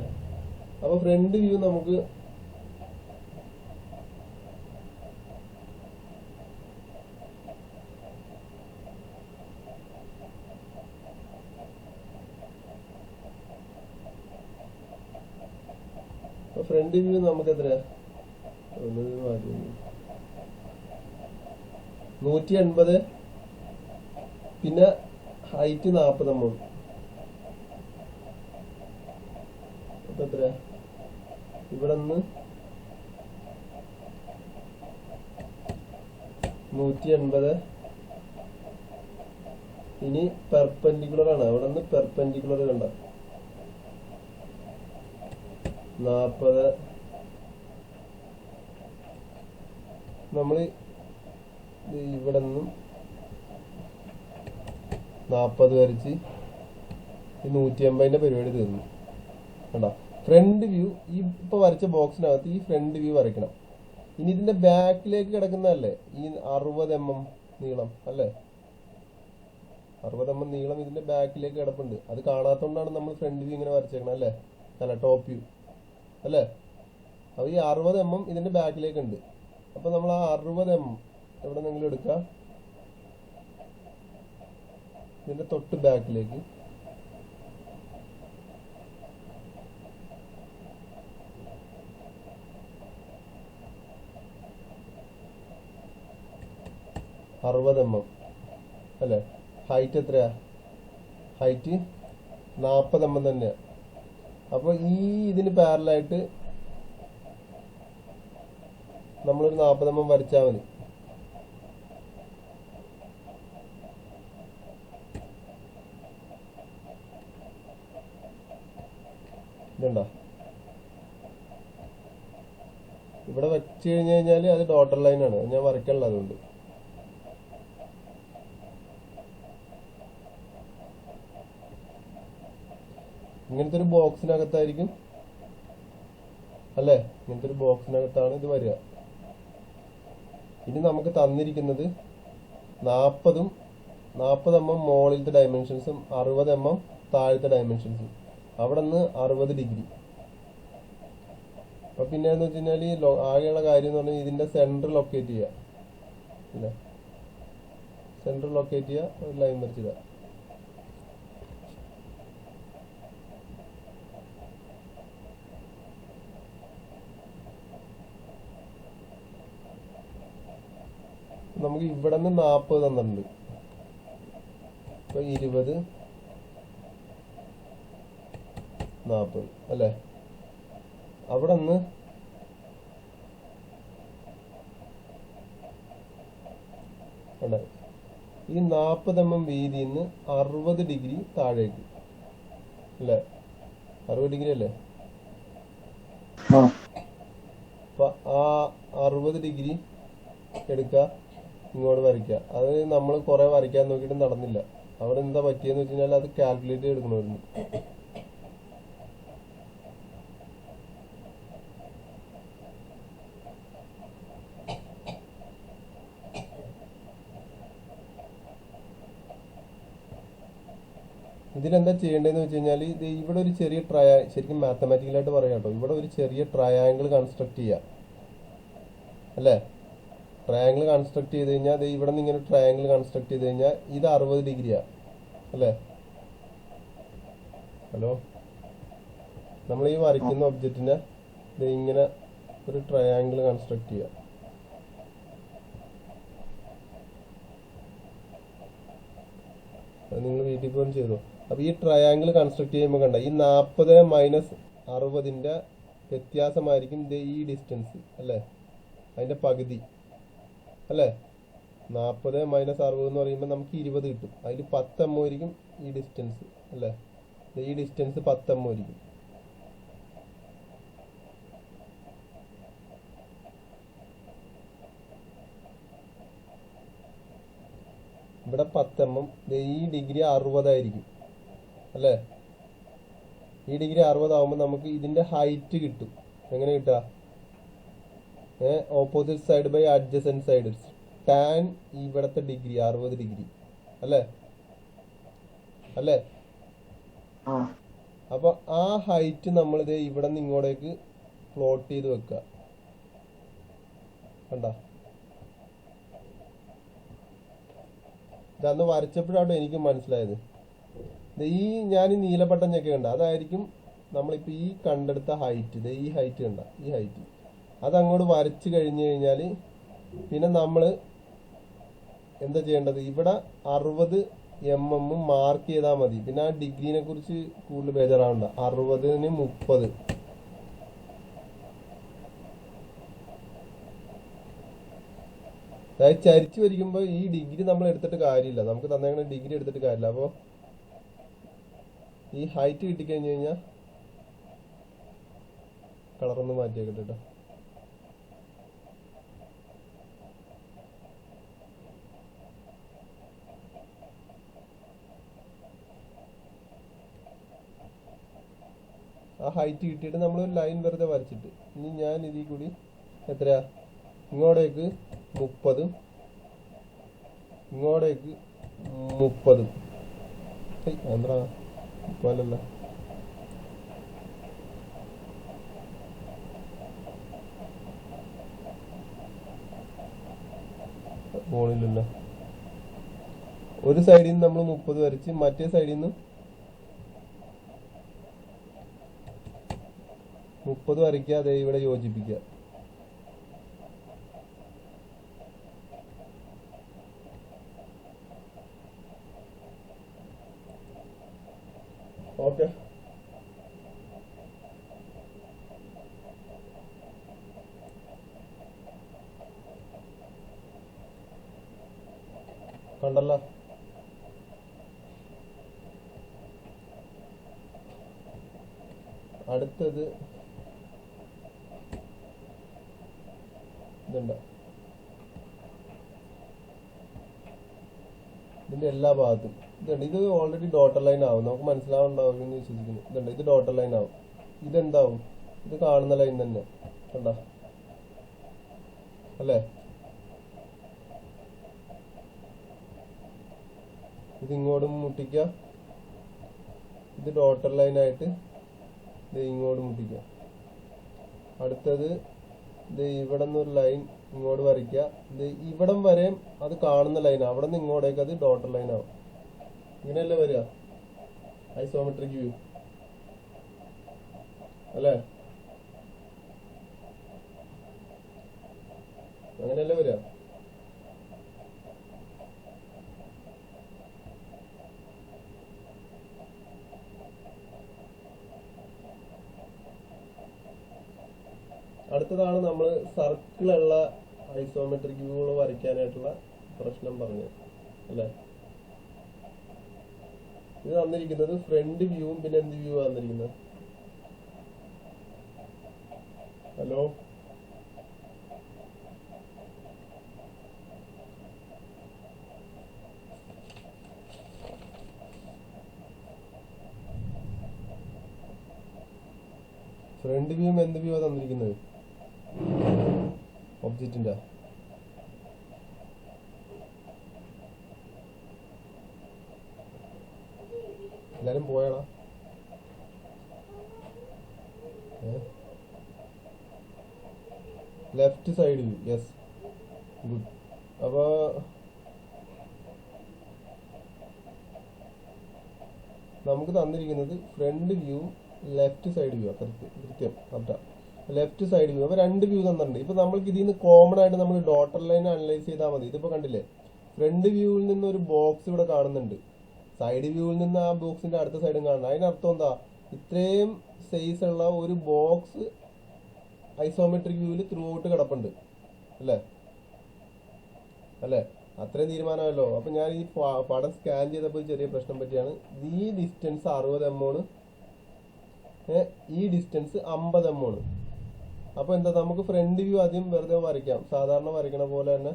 A: അപ്പൊ ഫ്രണ്ട് വ്യൂ നമുക്ക് എത്രയാ? 180, പിന്നെ ഹൈറ്റ് 40 mm. അപ്പൊ എത്രയാ? ഇവിടെ നിന്ന് 180. ഇനി പെർപെൻഡിക്കുലർ ആണ്. അവിടെ നിന്ന് പെർപെൻഡിക്കുലർ കണ്ട 40. നമ്മള് ഇവിടെ നിന്നും 40 വരച്ച് ഈ 180ന്റെ പരിപാടി തീർന്നു. കണ്ടോ? ഫ്രണ്ട് വ്യൂ ഈ ഇപ്പൊ വരച്ച ബോക്സിനകത്ത് ഈ ഫ്രണ്ട് വ്യൂ വരയ്ക്കണം. ഇനി ഇതിന്റെ ബാക്കിലേക്ക് കിടക്കുന്നതല്ലേ ഈ 60 mm നീളം അല്ലേ. 60 mm നീളം ഇതിന്റെ ബാക്കിലേക്ക് കിടപ്പുണ്ട്. അത് കാണാത്തോണ്ടാണ് നമ്മൾ ഫ്രണ്ട് വ്യൂ ഇങ്ങനെ വരച്ചേക്കണം അല്ലേ. അല്ല, ടോപ്പ് വ്യൂ അല്ലേ. അപ്പൊ ഈ 60 mm ഇതിന്റെ ബാക്കിലേക്ക് ഉണ്ട്. അപ്പൊ നമ്മൾ ആ 60 mm എവിടെ നിന്നെങ്കിലും എടുക്കാം. ഇതിന്റെ തൊട്ട് ബാക്കിലേക്ക് അല്ലെ. ഹൈറ്റ് എത്രയാ? ഹൈറ്റ് 40 mm തന്നെയാ. അപ്പൊ ഈ ഇതിന് പാരലായിട്ട് നമ്മളൊരു 40 mm വരച്ചാൽ മതി. ഇതുണ്ടോ? ഇവിടെ വെച്ച് കഴിഞ്ഞാൽ അത് ഡോട്ടർ ലൈനാണ്. ഞാൻ വരയ്ക്കാനുള്ള അതുകൊണ്ട്. ഇങ്ങനത്തെ ഒരു ബോക്സിനകത്തായിരിക്കും അല്ലേ. ഇങ്ങനത്തെ ഒരു ബോക്സിനകത്താണ് ഇത് വരിക. ഇനി നമുക്ക് തന്നിരിക്കുന്നത് 40 mm മുകളിലത്തെ ഡയമെൻഷൻസും 60 mm താഴത്തെ ഡയമെൻഷൻസും. അവിടെ നിന്ന് 60 ഡിഗ്രി. അപ്പൊ പിന്നെ എന്ന് വെച്ച് കഴിഞ്ഞാൽ ആകെയുള്ള കാര്യം എന്ന് പറഞ്ഞാൽ ഇതിന്റെ സെന്റർ ലൊക്കേറ്റ് ചെയ്യുക അല്ലേ. സെന്റർ ലൊക്കേറ്റ് ചെയ്യുക, ഒരു ലൈൻ വരച്ചിടുക. നമുക്ക് ഇവിടെ നിന്ന് 40 തന്നിട്ടുണ്ട്. ഇപ്പൊ 20, 40 അല്ലേ. അവിടെ നിന്ന് ഈ 40 mm വീതിയിൽ നിന്ന് 60 ഡിഗ്രി താഴേക്ക് അല്ലേ. 60 ഡിഗ്രി അല്ലേ. അപ്പൊ ആ 60 ഡിഗ്രി എടുക്കുക, ഇങ്ങോട്ട് വരയ്ക്കുക. അത് നമ്മൾ കുറെ വരയ്ക്കാൻ നോക്കിയിട്ട് നടന്നില്ല. അവിടെ എന്താ പറ്റിയെന്ന് വെച്ച് കഴിഞ്ഞാൽ അത് കാൽക്കുലേറ്റ് ചെയ്തെടുക്കണമായിരുന്നു. ഇതിലെന്താ ചെയ്യേണ്ടതെന്ന് വെച്ച് കഴിഞ്ഞാൽ ഇത് ഇവിടെ ഒരു ചെറിയ ശരിക്കും മാത്തമാറ്റിക്കലായിട്ട് പറയാം കേട്ടോ. ഇവിടെ ഒരു ചെറിയ ട്രയാങ്കിൾ കൺസ്ട്രക്ട് ചെയ്യാം അല്ലേ. ട്രയാങ്കിൾ കൺസ്ട്രക്ട് ചെയ്ത് കഴിഞ്ഞാൽ ഇവിടെ നിന്ന് ഇങ്ങനെ ട്രയാങ്കിൾ കൺസ്ട്രക്ട് ചെയ്ത് കഴിഞ്ഞാൽ ഇത് 60 ഡിഗ്രിയാ അല്ലേ. ഹലോ, നമ്മൾ ഈ വരയ്ക്കുന്ന ഒബ്ജക്റ്റിനെ ഇങ്ങനെ ഒരു ട്രയാങ്കിൾ കൺസ്ട്രക്ട് ചെയ്യാം. അത് നിങ്ങൾ വീട്ടിൽ പോയി ചെയ്തോ. അപ്പൊ ഈ ട്രയാങ്കിൾ കൺസ്ട്രക്ട് ചെയ്യുമ്പോൾ കണ്ട ഈ 40 - 60ന്റെ വ്യത്യാസമായിരിക്കും ഈ ഡിസ്റ്റൻസ് അല്ലേ. അതിന്റെ പകുതി അല്ലേ. 40 - 60 എന്ന് പറയുമ്പോൾ നമുക്ക് 20 കിട്ടും. അതിൽ 10 mm ആയിരിക്കും ഈ ഡിസ്റ്റൻസ് അല്ലേ. ഈ ഡിസ്റ്റൻസ് 10 mm ആയിരിക്കും. ഇവിടെ 10 mm, ഈ ഡിഗ്രി 60 ആയിരിക്കും അല്ലേ? ഈ ഡിഗ്രി 60 ആകുമ്പോൾ നമുക്ക് ഇതിന്റെ ഹൈറ്റ് കിട്ടും. എങ്ങനെ കിട്ടുക? Opposite side by adjacent side, tan ഇവിടത്തെ ഡിഗ്രി 60 ഡിഗ്രി അല്ലേ? അല്ലേ? അപ്പൊ ആ ഹൈറ്റ് നമ്മൾ ഇത് ഇവിടെ നിന്ന് ഇങ്ങോട്ടേക്ക് പ്ലോട്ട് ചെയ്ത് വെക്കുക. കണ്ട, ഇതന്ന് വരച്ചപ്പോഴാണ് എനിക്ക് മനസ്സിലായത്. ഈ ഞാൻ ഈ നീലപ്പട്ടം ഞെക്കെ കണ്ട, അതായിരിക്കും നമ്മളിപ്പോ ഈ കണ്ടെടുത്ത ഹൈറ്റ്. ഇത് ഈ ഹൈറ്റ് കണ്ട, ഈ ഹൈറ്റ് അതങ്ങോട്ട് വരച്ചു കഴിഞ്ഞു കഴിഞ്ഞാൽ പിന്നെ നമ്മൾ എന്താ ചെയ്യേണ്ടത്? ഇവിടെ 60 mm മാർക്ക് ചെയ്താൽ മതി. പിന്നെ ആ ഡിഗ്രീനെ കുറിച്ച് കൂടുതൽ ബേജാറാവണ്ട. 60-ന് 30. അതായത് ചരിച്ചു വരിക്കുമ്പോൾ ഈ ഡിഗ്രി നമ്മൾ എടുത്തിട്ട് കാര്യമില്ല, നമുക്ക് തന്നേക്കുന്ന ഡിഗ്രി എടുത്തിട്ട് കാര്യമില്ല. അപ്പോൾ ഈ ഹൈറ്റ് കിട്ടിക്കഴിഞ്ഞു കഴിഞ്ഞാൽ കളറൊന്ന് മാറ്റിയേക്കട്ടെ കേട്ടോ. ആ ഹൈറ്റ് കിട്ടിയിട്ട് നമ്മൾ ഒരു ലൈൻ വെറുതെ വരച്ചിട്ട് ഇനി ഞാൻ ഇതിൽ കൂടി എത്രയാ, ഇങ്ങോട്ടേക്ക് 30, ഇങ്ങോട്ടേക്ക് 30. എന്താ 30 ഫോണിലല്ല. ഒരു സൈഡിൽ നിന്ന് നമ്മൾ 30 വരച്ച് മറ്റേ സൈഡിൽ നിന്ന് 30 വരയ്ക്കാതെ ഇവിടെ യോജിപ്പിക്കുക. ഓക്കെ, കണ്ടല്ലോ. അടുത്തത് ഇതുണ്ട്, ഇതിന്റെ എല്ലാ ഭാഗത്തും ഇതുണ്ട്. ഇത് ഓൾറെഡി ഡോട്ടർ ലൈൻ ആവും, നമുക്ക് മനസ്സിലാവുണ്ടാവും എന്ന് വിശ്വസിക്കുന്നു. ഇതുണ്ട്, ഇത് ഡോട്ടർ ലൈൻ ആവും. ഇതെന്താവും? ഇത് കാണുന്ന ലൈൻ തന്നെ കണ്ട അല്ലേ? ഇത് ഇങ്ങോട്ടും മുട്ടിക്കുക, ഇത് ഡോട്ടർ ലൈനായിട്ട് ഇത് ഇങ്ങോട്ട് മുട്ടിക്കുക. അടുത്തത് ഇത് ഇവിടെ നിന്നൊരു ലൈൻ ഇങ്ങോട്ട് വരയ്ക്കുക. ഇത് ഇവിടം വരെയും അത് കാണുന്ന ലൈൻ, അവിടെ നിന്ന് ഇങ്ങോട്ടേക്ക് അത് ഡോട്ടർ ലൈൻ ആവും. ഇങ്ങനെയല്ലേ വരിക ഐസോമെട്രിക് വ്യൂ അല്ലേ? അങ്ങനെയല്ലേ വരിക? അടുത്തതാണ് നമ്മൾ സർക്കിളുള്ള ഐസോമെട്രിക് വ്യൂകൾ വരയ്ക്കാനായിട്ടുള്ള പ്രശ്നം പറഞ്ഞത് അല്ലേ? ഇത് തന്നിരിക്കുന്നത് ഫ്രണ്ട് വ്യൂവും പിന്നെ എന്ത് വ്യൂ തന്നിരിക്കുന്നത്? ഹലോ, ഫ്രണ്ട് വ്യൂവും എന്ത് വ്യൂ തന്നിരിക്കുന്നത്? ഒബ്ജക്റ്റിന്റെ എല്ലാരും പോയാടാ. Left side view, yes, good. അപ്പൊ നമുക്ക് തന്നിരിക്കുന്നത് front view, left side view. കൃത്യം കറക്റ്റാ, ലെഫ്റ്റ് സൈഡ് വ്യൂ. അപ്പൊ രണ്ട് വ്യൂ തന്നിട്ടുണ്ട്. ഇപ്പൊ നമ്മൾക്ക് ഇതിൽ നിന്ന് കോമൺ ആയിട്ട് നമ്മൾ ഡോട്ടർ ലൈൻ അനലൈസ് ചെയ്താൽ മതി. ഇതിപ്പോ കണ്ടില്ലേ, ഫ്രണ്ട് വ്യൂവിൽ നിന്ന് ഒരു ബോക്സ് ഇവിടെ കാണുന്നുണ്ട്, സൈഡ് വ്യൂവിൽ നിന്ന് ആ ബോക്സിന്റെ അടുത്ത സൈഡും കാണണം. അതിനർത്ഥം എന്താ? ഇത്രയും സൈസ് ഉള്ള ഒരു ബോക്സ് ഐസോമെട്രിക് വ്യൂവിൽ ത്രൂ ഔട്ട് കിടപ്പുണ്ട് അല്ലേ? അല്ലേ? അത്രയും തീരുമാനമല്ലോ. അപ്പൊ ഞാൻ ഈ പടം സ്കാൻ ചെയ്തപ്പോൾ ചെറിയ പ്രശ്നം പറ്റിയാണ്. ഈ ഡിസ്റ്റൻസ് 60 mm ആണ്, ഈ ഡിസ്റ്റൻസ് 50 mm ആണ്. അപ്പൊ എന്താ, നമുക്ക് ഫ്രണ്ട് വ്യൂ ആദ്യം വെറുതെ വരയ്ക്കാം, സാധാരണ വരയ്ക്കണ പോലെ തന്നെ.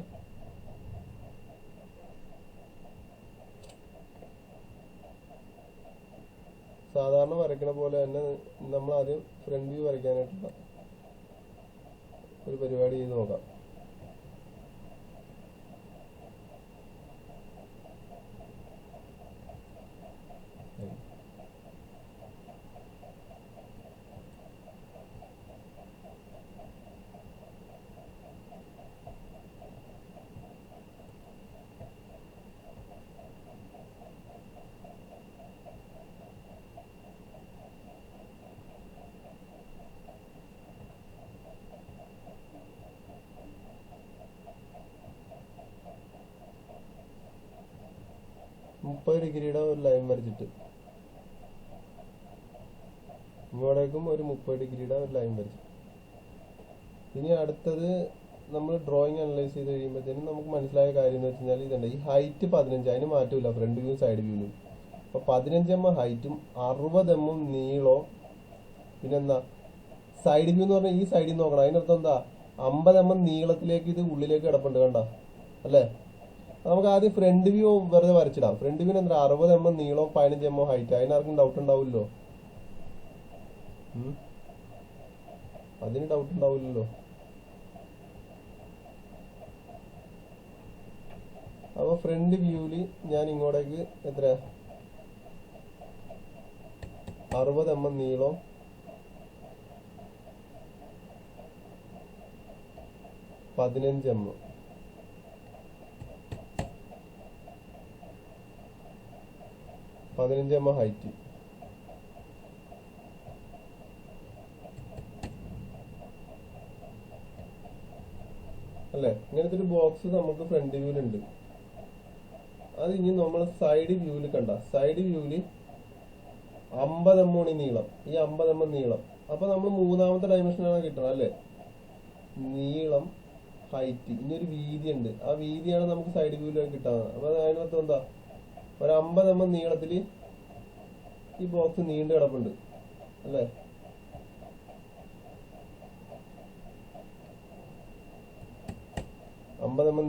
A: സാധാരണ വരയ്ക്കണ പോലെ തന്നെ നമ്മൾ ആദ്യം ഫ്രണ്ട് വ്യൂ വരയ്ക്കാനായിട്ടുള്ള ഒരു പരിപാടി ചെയ്ത് നോക്കാം. മുപ്പത് ഡിഗ്രിയുടെ ഒരു ലൈൻ വരച്ചിട്ട് ഇങ്ങോട്ടേക്കും ഒരു 30 ഡിഗ്രിയുടെ ഒരു ലൈൻ വരച്ചു. ഇനി അടുത്തത് നമ്മൾ ഡ്രോയിങ് അനലൈസ് ചെയ്ത് കഴിയുമ്പോഴത്തേനും നമുക്ക് മനസ്സിലായ കാര്യം എന്ന് വെച്ച് കഴിഞ്ഞാൽ ഇതുണ്ട്, ഈ ഹൈറ്റ് 15, അതിന് മാറ്റമില്ല ഫ്രണ്ട് വ്യൂ സൈഡ് വ്യൂവിലും. അപ്പോൾ 15 mm ഹൈറ്റും 60 mm നീളവും, പിന്നെന്താ സൈഡ് വ്യൂ എന്ന് പറഞ്ഞാൽ ഈ സൈഡിൽ നിന്ന് നോക്കണം. അതിനർത്ഥം എന്താ, 50 mm നീളത്തിലേക്ക് ഇത് ഉള്ളിലേക്ക് കിടപ്പുണ്ട്, കണ്ട അല്ലേ? നമുക്ക് ആദ്യം ഫ്രണ്ട് വ്യൂ വെറുതെ വരച്ചിടാം. ഫ്രണ്ട് വ്യൂവിന് എന്താ 60 mm നീളവും 15 mm ഹൈറ്റ്. അതിനാർക്കും ഡൗട്ട് ഉണ്ടാവില്ലല്ലോ, അതിന് ഡൗട്ട് ഉണ്ടാവില്ലല്ലോ. അപ്പൊ ഫ്രണ്ട് വ്യൂവില് ഞാൻ ഇങ്ങോട്ടേക്ക് എത്ര 60 mm നീളവും 15 mm ഹൈറ്റ്. അല്ലേ? ഇങ്ങനത്തെ ഒരു ബോക്സ് നമുക്ക് ഫ്രണ്ട് വ്യൂവിലുണ്ട്. അത് ഇനി നമ്മൾ സൈഡ് വ്യൂവിൽ കണ്ട, സൈഡ് വ്യൂവില് 50 mm നീളം, ഈ 50 mm നീളം. അപ്പൊ നമ്മൾ മൂന്നാമത്തെ ഡയമെൻഷനാണ് കിട്ടണം അല്ലേ? നീളം, ഹൈറ്റ്, ഇനി ഒരു വീതി ഉണ്ട്. ആ വീതിയാണ് നമുക്ക് സൈഡ് വ്യൂവിൽ കിട്ടാവുന്നത്. അപ്പൊ അതിനകത്ത് എന്താ, ഒരു 50 mm നീളത്തില് ഈ ബോക്സ് നീണ്ടു കിടപ്പുണ്ട് അല്ലേ?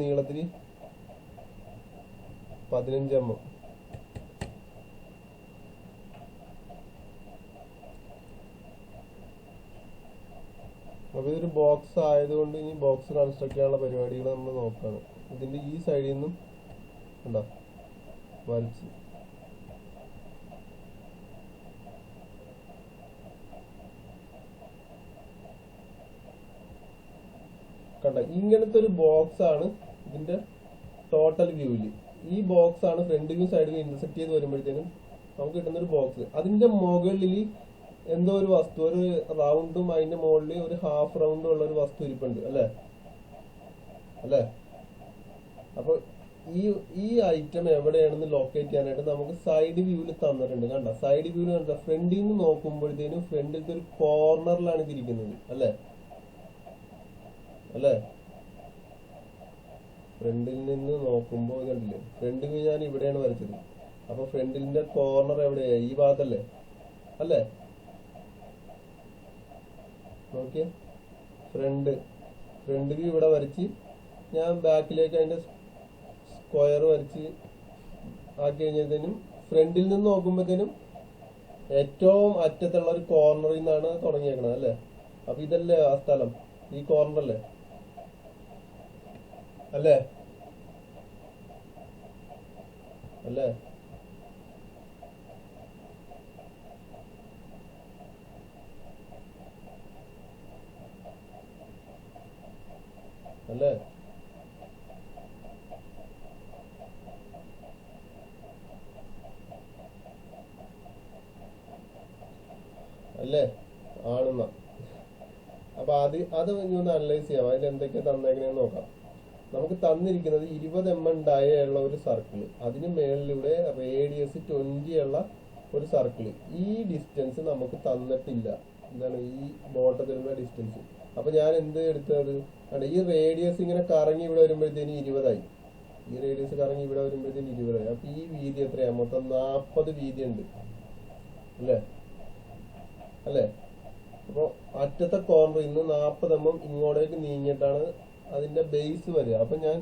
A: നീളത്തില് 15 mm. അപ്പൊ ഇതൊരു ബോക്സ് ആയതുകൊണ്ട് ഇനി ബോക്സ് കൺസ്ട്രക്ട് ചെയ്യാനുള്ള പരിപാടികൾ നമ്മൾ നോക്കാണ്. ഇതിന്റെ ഈ സൈഡിൽ നിന്നും ഉണ്ടോ വലിച്ച് കണ്ട, ഇങ്ങനത്തെ ഒരു ബോക്സ് ആണ് ഇതിന്റെ ടോട്ടൽ വ്യൂവില്. ഈ ബോക്സ് ആണ് front view side view intersect ചെയ്ത് വരുമ്പോഴത്തേനും നമുക്ക് കിട്ടുന്ന ഒരു ബോക്സ്. അതിന്റെ മുകളിൽ എന്തോ ഒരു വസ്തു, ഒരു റൗണ്ടും അതിന്റെ മുകളിൽ ഒരു ഹാഫ് റൗണ്ടും ഉള്ള ഒരു വസ്തു ഇരിപ്പുണ്ട് അല്ലേ? അല്ലേ? അപ്പൊ ഈ ഐറ്റം എവിടെയാണെന്ന് ലൊക്കേറ്റ് ചെയ്യാനായിട്ട് നമുക്ക് സൈഡ് വ്യൂവിൽ തന്നിട്ടുണ്ട്. കണ്ട, സൈഡ് വ്യൂവിൽ കണ്ട ഫ്രണ്ടിൽ നിന്ന് നോക്കുമ്പോഴത്തേനും ഫ്രണ്ടിലത്തെ ഒരു കോർണറിലാണ് ഇതിരിക്കുന്നത് അല്ലേ? അല്ലേ? ഫ്രണ്ടിൽ നിന്ന് നോക്കുമ്പോൾ കണ്ടില്ലേ, ഫ്രണ്ട് വ്യൂ ഞാൻ ഇവിടെയാണ് വരച്ചത്. അപ്പൊ ഫ്രണ്ടിന്റെ കോർണർ എവിടെയാ? ഈ ഭാഗത്തല്ലേ? അല്ലേ? നോക്കിയേ, ഫ്രണ്ട് വ്യൂ ഇവിടെ വരച്ച് ഞാൻ ബാക്കിലേക്ക് അതിന്റെ സ്ക്വയർ വരച്ച് ആക്കി കഴിഞ്ഞതിനും ഫ്രണ്ടിൽ നിന്ന് നോക്കുമ്പോഴത്തേനും ഏറ്റവും അറ്റത്തുള്ള ഒരു കോർണറിൽ നിന്നാണ് തുടങ്ങിയേക്കണത് അല്ലേ? അപ്പൊ ഇതല്ലേ ആ സ്ഥലം, ഈ കോർണറല്ലേ? അല്ലേ? അല്ലേ? അല്ലേ? അല്ലേ? ആണെന്ന. അപ്പൊ അത് ഇനി ഒന്ന് അനലൈസ് ചെയ്യാം. അതിൽ എന്തൊക്കെയാ തന്നേക്കണേന്ന് നോക്കാം. നമുക്ക് തന്നിരിക്കുന്നത് 20 mm ഡയ ഉള്ള ഒരു സർക്കിൾ, അതിന് മേളിലൂടെ റേഡിയസ് 20 ഉള്ള ഒരു സർക്കിൾ. ഈ ഡിസ്റ്റൻസ് നമുക്ക് തന്നിട്ടില്ല. എന്താണ് ഈ ബോട്ടത്തിലുള്ള ഡിസ്റ്റൻസ്? അപ്പൊ ഞാൻ എന്ത് എടുത്തത്, ഈ റേഡിയസ് ഇങ്ങനെ കറങ്ങി ഇവിടെ വരുമ്പോഴത്തേന് 20 ആയി. ഈ റേഡിയസ് കറങ്ങി ഇവിടെ വരുമ്പോഴത്തേന് 20 ആയി. അപ്പൊ ഈ വീതി എത്രയാ? മൊത്തം 40 വീതി ഉണ്ട് അല്ലേ? അല്ലേ? അപ്പൊ അറ്റത്തെ കോർണറിൽ നിന്ന് 40 mm ഇങ്ങോട്ടേക്ക് നീങ്ങിയിട്ടാണ് അതിന്റെ ബേസ് വരിക. അപ്പൊ ഞാൻ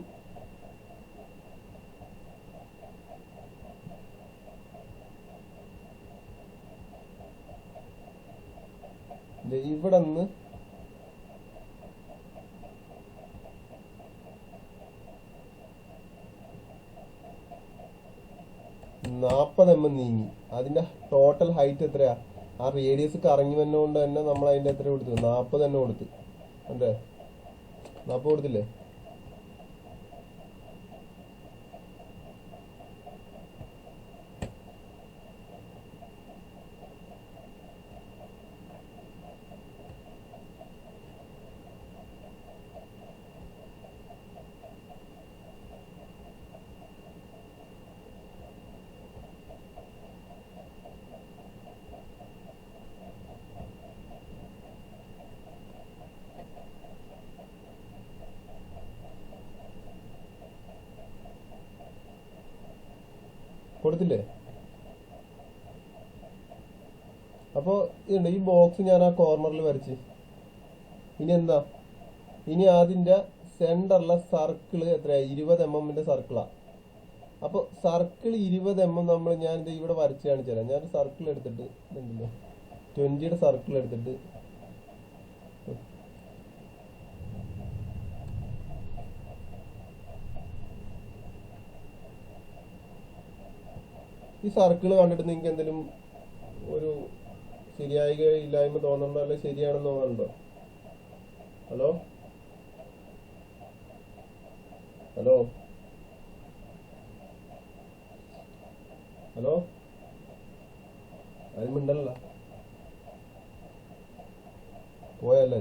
A: ഇവിടെ നിന്ന് 40 mm നീങ്ങി. അതിന്റെ ടോട്ടൽ ഹൈറ്റ് എത്രയാ? ആ റേഡിയസ് കറങ്ങി വന്നുകൊണ്ട് തന്നെ നമ്മൾ അതിന്റെ എത്ര കൊടുത്തു? 40 തന്നെ കൊടുത്ത്. അല്ലേ? 40 കൊടുത്തില്ലേ? കൊടുത്തില്ലേ? അപ്പോൾ ഇതുണ്ട്, ഈ ബോക്സ് ഞാൻ ആ കോർണറിൽ വരച്ച്. ഇനി എന്താ? ഇനി അതിന്റെ സെന്ററിലെ സർക്കിള് എത്രയാ? 20 mm സർക്കിളാ. അപ്പോൾ സർക്കിൾ 20 mm നമ്മൾ ഞാൻ ഇത് ഇവിടെ വരച്ച് കാണിച്ചു തരാം. ഞാൻ സർക്കിൾ എടുത്തിട്ട് 20 സർക്കിൾ എടുത്തിട്ട് ഈ സർക്കിൾ കണ്ടിട്ട് നിങ്ങൾക്ക് എന്തെങ്കിലും ഒരു ശരിയായ ഇല്ലായ്മ തോന്നുന്നുണ്ടോ, അല്ലെ ശരിയാണെന്ന് തോന്നുന്നുണ്ടോ? ഹലോ ഹലോ ഹലോ ആരും മിണ്ടല്ല, പോയല്ലേ?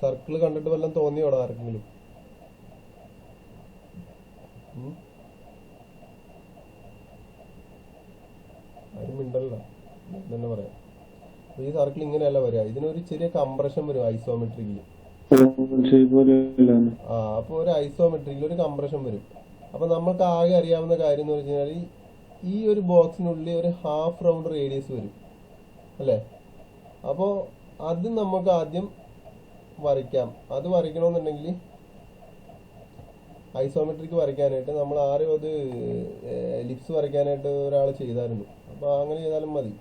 A: സർക്കിൾ കണ്ടിട്ട് വല്ലതും തോന്നിയോടാ ആർക്കെങ്കിലും? ആരും മിണ്ടല്ല തന്നെ പറയാം. ഈ സർക്കിൾ ഇങ്ങനെയല്ല വരിക, ഇതിനൊരു ചെറിയ കംപ്രഷൻ വരും ഐസോമെട്രിക്കിൽ. അപ്പൊ ഒരു ഐസോമെട്രിക്കിൽ ഒരു കംപ്രഷൻ വരും. അപ്പൊ നമ്മൾക്ക് ആകെ അറിയാവുന്ന കാര്യം എന്ന് വെച്ച് കഴിഞ്ഞാൽ ഈ ഒരു ബോക്സിനുള്ളിൽ ഒരു ഹാഫ് റൗണ്ട് റേഡിയസ് വരും അല്ലേ? അപ്പോ അത് നമുക്ക് ആദ്യം വരയ്ക്കാം. അത് വരയ്ക്കണമെന്നുണ്ടെങ്കിൽ ഐസോമെട്രിക് വരയ്ക്കാനായിട്ട് നമ്മൾ ആരും അത് എലിപ്സ് വരയ്ക്കാനായിട്ട് ഒരാൾ ചെയ്തായിരുന്നു. അപ്പൊ അങ്ങനെ ചെയ്താലും മതി.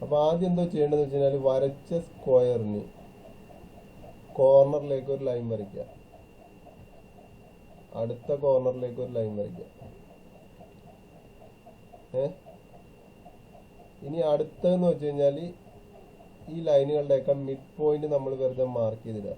A: അപ്പൊ ആദ്യം എന്തോ ചെയ്യേണ്ടതെന്ന് വെച്ച് കഴിഞ്ഞാൽ വരച്ച സ്ക്വയറിന് കോർണറിലേക്ക് ഒരു ലൈൻ വരയ്ക്കുക, അടുത്ത കോർണറിലേക്ക് ഒരു ലൈൻ വരയ്ക്കുക. ഇനി അടുത്തതെന്ന് വെച്ച് കഴിഞ്ഞാൽ ഈ ലൈനുകളുടെയൊക്കെ മിഡ് പോയിന്റ് നമ്മൾ വെറുതെ മാർക്ക് ചെയ്തിടുക.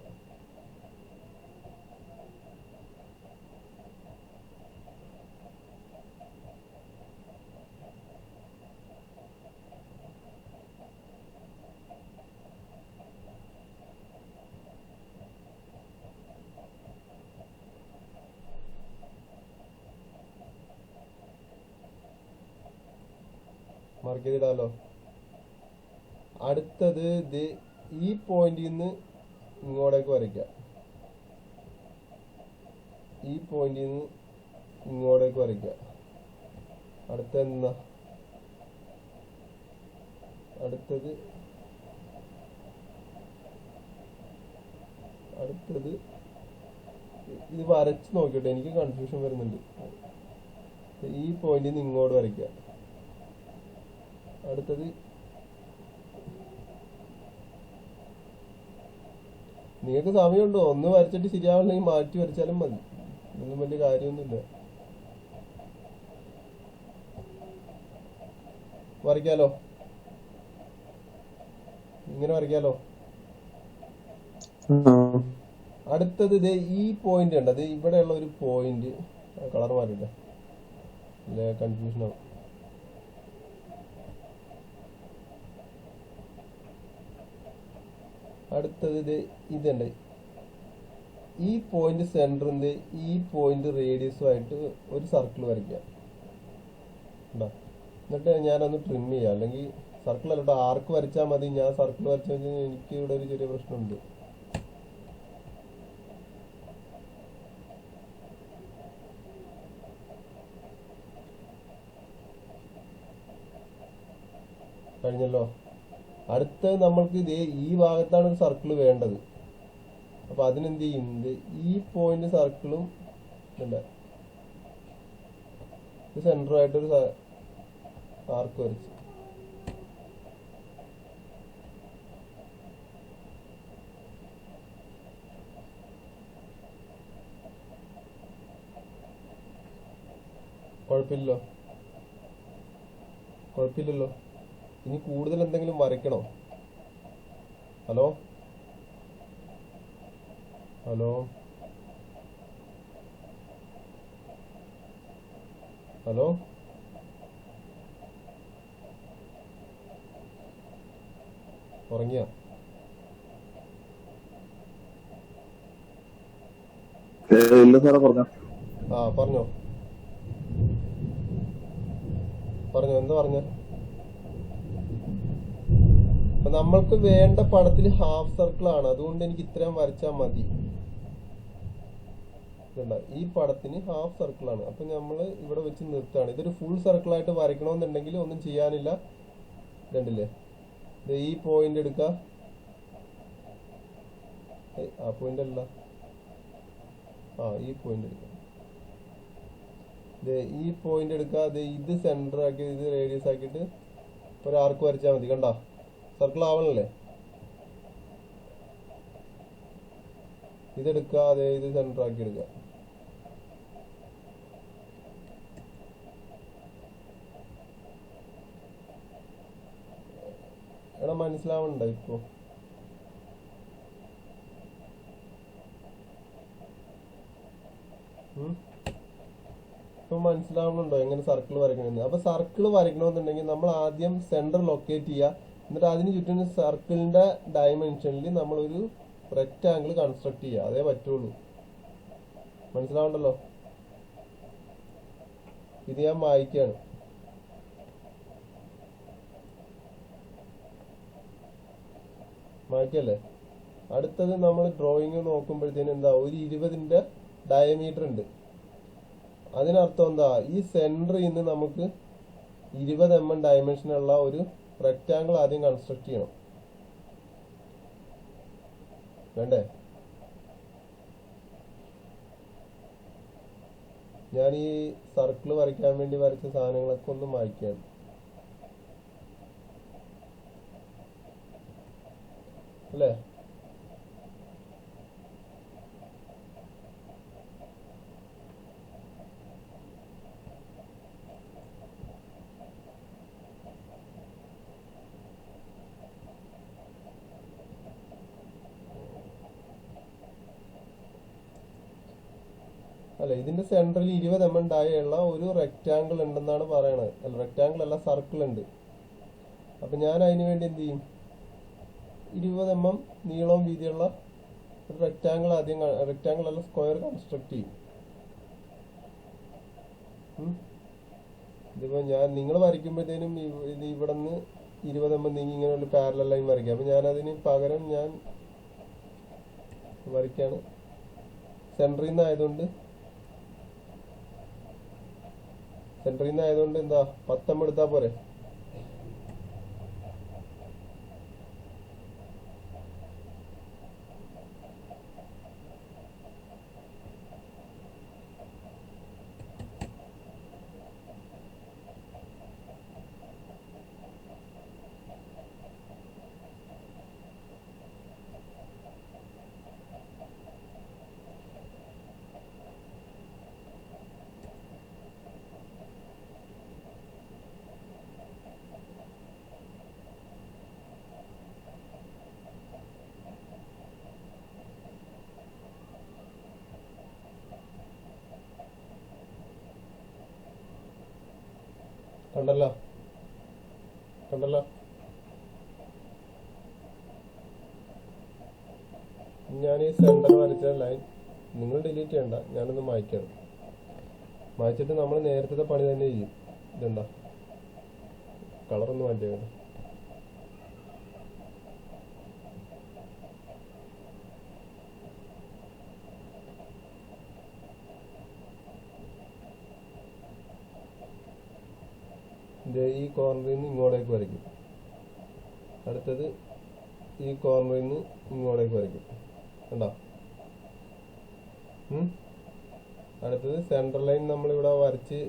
A: മാർക്ക് ചെയ്തിടാലോ. അടുത്തത് ഈ പോയിന്റിൽ നിന്ന് ഇങ്ങോട്ടേക്ക് വരയ്ക്കുക, ഈ പോയിന്റിൽ നിന്ന് ഇങ്ങോട്ടേക്ക് വരയ്ക്കുക. അടുത്തത് ഇത് വരച്ച് നോക്കിയോട്ടെ, എനിക്ക് കൺഫ്യൂഷൻ വരുന്നുണ്ട്. ഈ പോയിന്റിൽ നിന്ന് ഇങ്ങോട്ട് വരയ്ക്കുക. അടുത്തത് നിങ്ങൾക്ക് സമയമുണ്ടോ? ഒന്ന് വരച്ചിട്ട് ശരിയാവില്ലെങ്കിൽ മാറ്റി വരച്ചാലും മതി, ഒന്നും വലിയ കാര്യമൊന്നുമില്ല. വരയ്ക്കാലോ, ഇങ്ങനെ വരയ്ക്കാലോ. അടുത്തത് ഇതേ ഈ പോയിന്റ് ഉണ്ട്, അത് ഇവിടെയുള്ള ഒരു പോയിന്റ്. കളർ മാറിയില്ല, അല്ലേ? കൺഫ്യൂഷൻ ആവും. അടുത്തത് ഇതുണ്ട്, ഈ പോയിന്റ് സെന്ററിന്റെ ഈ പോയിന്റ് റേഡിയസുമായിട്ട് ഒരു സർക്കിൾ വരയ്ക്കുക. എന്നിട്ട് ഞാനൊന്ന് ട്രിം ചെയ്യാം, അല്ലെങ്കിൽ സർക്കിൾ അല്ല കേട്ടോ, ആർക്ക് വരച്ചാൽ മതി. ഞാൻ സർക്കിൾ വരച്ചു കഴിഞ്ഞാൽ എനിക്ക് ഇവിടെ ഒരു ചെറിയ പ്രശ്നമുണ്ട്. കഴിഞ്ഞല്ലോ. അടുത്ത നമ്മൾക്ക് ഇതേ ഈ ഭാഗത്താണ് ഒരു സർക്കിൾ വേണ്ടത്. അപ്പൊ അതിനെന്ത് ചെയ്യും? ഈ പോയിന്റ് സർക്കിളും ഇതുണ്ട്. ഇത് സെൻറ്ററായിട്ടൊരു ആർക്ക് വരച്ച് കുഴപ്പമില്ലല്ലോ. കുഴപ്പമില്ലല്ലോ. ഇനി കൂടുതൽ എന്തെങ്കിലും വരയ്ക്കണോ? ഹലോ ഹലോ ഹലോ ഉറങ്ങിയ?
B: ഇല്ല സാറേ പറഞ്ഞോ.
A: പറഞ്ഞോ പറഞ്ഞോ എന്താ പറഞ്ഞ? അപ്പൊ നമ്മൾക്ക് വേണ്ട പടത്തിൽ ഹാഫ് സർക്കിൾ ആണ്, അതുകൊണ്ട് എനിക്ക് ഇത്രയും വരച്ചാൽ മതി. ഈ പടത്തിന് ഹാഫ് സർക്കിൾ ആണ്, അപ്പൊ നമ്മൾ ഇവിടെ വെച്ച് നിർത്തുകയാണ്. ഇതൊരു ഫുൾ സർക്കിൾ ആയിട്ട് വരയ്ക്കണമെന്നുണ്ടെങ്കിൽ ഒന്നും ചെയ്യാനില്ല. കണ്ടില്ലേ, ഈ പോയിന്റ് എടുക്കുക. ആ പോയിന്റ് അല്ല, ഈ പോയിന്റ് എടുക്കുക. ഈ പോയിന്റ് എടുക്കുക. ഇത് സെന്റർ ആക്കി ഇത് റേഡിയസ് ആക്കിയിട്ട് ഒരു ആർക്ക് വരച്ചാൽ മതി. കണ്ട, സർക്കിൾ ആവണല്ലേ. ഇതെടുക്കുക, ഇത് സെന്റർ ആക്കി എടുക്കുക. എടാ മനസ്സിലാവണ്ടോ ഇപ്പൊ? ഇപ്പൊ മനസ്സിലാവുന്നുണ്ടോ എങ്ങനെ സർക്കിൾ വരയ്ക്കണമെന്ന്? അപ്പൊ സർക്കിൾ വരയ്ക്കണമെന്നുണ്ടെങ്കിൽ നമ്മൾ ആദ്യം സെന്റർ ലൊക്കേറ്റ് ചെയ്യുക. എന്നിട്ട് അതിന് ചുറ്റും സർക്കിളിന്റെ ഡയമെൻഷനിൽ നമ്മളൊരു റെക്റ്റാങ്കിൾ കൺസ്ട്രക്ട് ചെയ്യുക. അതേ പറ്റുള്ളൂ. മനസ്സിലാവണ്ടല്ലോ? ഇത് ഞാൻ മായ്ക്കാണ്. മായ്ക്കല്ലേ. അടുത്തത് നമ്മൾ ഡ്രോയിങ് നോക്കുമ്പോഴത്തേനും എന്താ, ഒരു 20ന്റെ ഡയമീറ്റർ ഉണ്ട്. അതിനർത്ഥം എന്താ, ഈ സെന്ററിൽ നിന്ന് നമുക്ക് 20 mm ഡയമെൻഷനുള്ള ഒരു റെക്റ്റാങ്കിൾ ആദ്യം കൺസ്ട്രക്ട് ചെയ്യണം. വേണ്ടേ? ഞാൻ ഈ സർക്കിൾ വരയ്ക്കാൻ വേണ്ടി വരച്ച സാധനങ്ങളൊക്കെ ഒന്ന് മായ്ക്കാണ്. അല്ലേ? അല്ല, ഇതിന്റെ സെന്ററിൽ 20 mm ഡായുള്ള ഒരു റെക്റ്റാങ്കിൾ ഉണ്ടെന്നാണ് പറയണത്. അല്ല, റെക്റ്റാങ്കിൾ അല്ല, സർക്കിൾ ഉണ്ട്. അപ്പൊ ഞാൻ അതിന് വേണ്ടി എന്ത് ചെയ്യും, 20 mm നീളവും വീതിയുള്ള ഒരു റെക്റ്റാങ്കിൾ ആദ്യം, റെക്റ്റാങ്കിൾ അല്ല സ്ക്വയർ കൺസ്ട്രക്ട് ചെയ്യും. ഇതിപ്പോ നിങ്ങൾ വരയ്ക്കുമ്പോഴത്തേനും ഇത് ഇവിടെ നിന്ന് 20 mm നീങ്ങി ഇങ്ങനെ ഒരു പാരലൽ ലൈൻ വരയ്ക്കാം. അപ്പൊ ഞാൻ അതിന് പകരം ഞാൻ വരയ്ക്കാണ് സെന്ററിൽ നിന്ന് ആയതുകൊണ്ട് എന്താ 10 mm എടുത്താ പോരെ? കണ്ടല്ലോ, ഞാൻ ഈ സെന്റർ വരച്ച ലൈൻ നിങ്ങൾ ഡിലീറ്റ് ചെയ്യണ്ട, ഞാനൊന്ന് മായ്ക്കണം. മായ്ച്ചിട്ട് നമ്മൾ നേരത്തെ പണി തന്നെ ചെയ്യും. ഇതെന്താ കളറൊന്ന് മാറ്റിയേക്കണം. ഈ കോർണറിൽ നിന്ന് ഇങ്ങോട്ടേക്ക് വരയ്ക്കും. അടുത്തത് ഈ കോർണറിൽ നിന്ന് ഇങ്ങോട്ടേക്ക് വരയ്ക്കും. കണ്ടോ? അടുത്തത് സെൻട്രൽ ലൈൻ നമ്മളിവിടെ വരച്ച്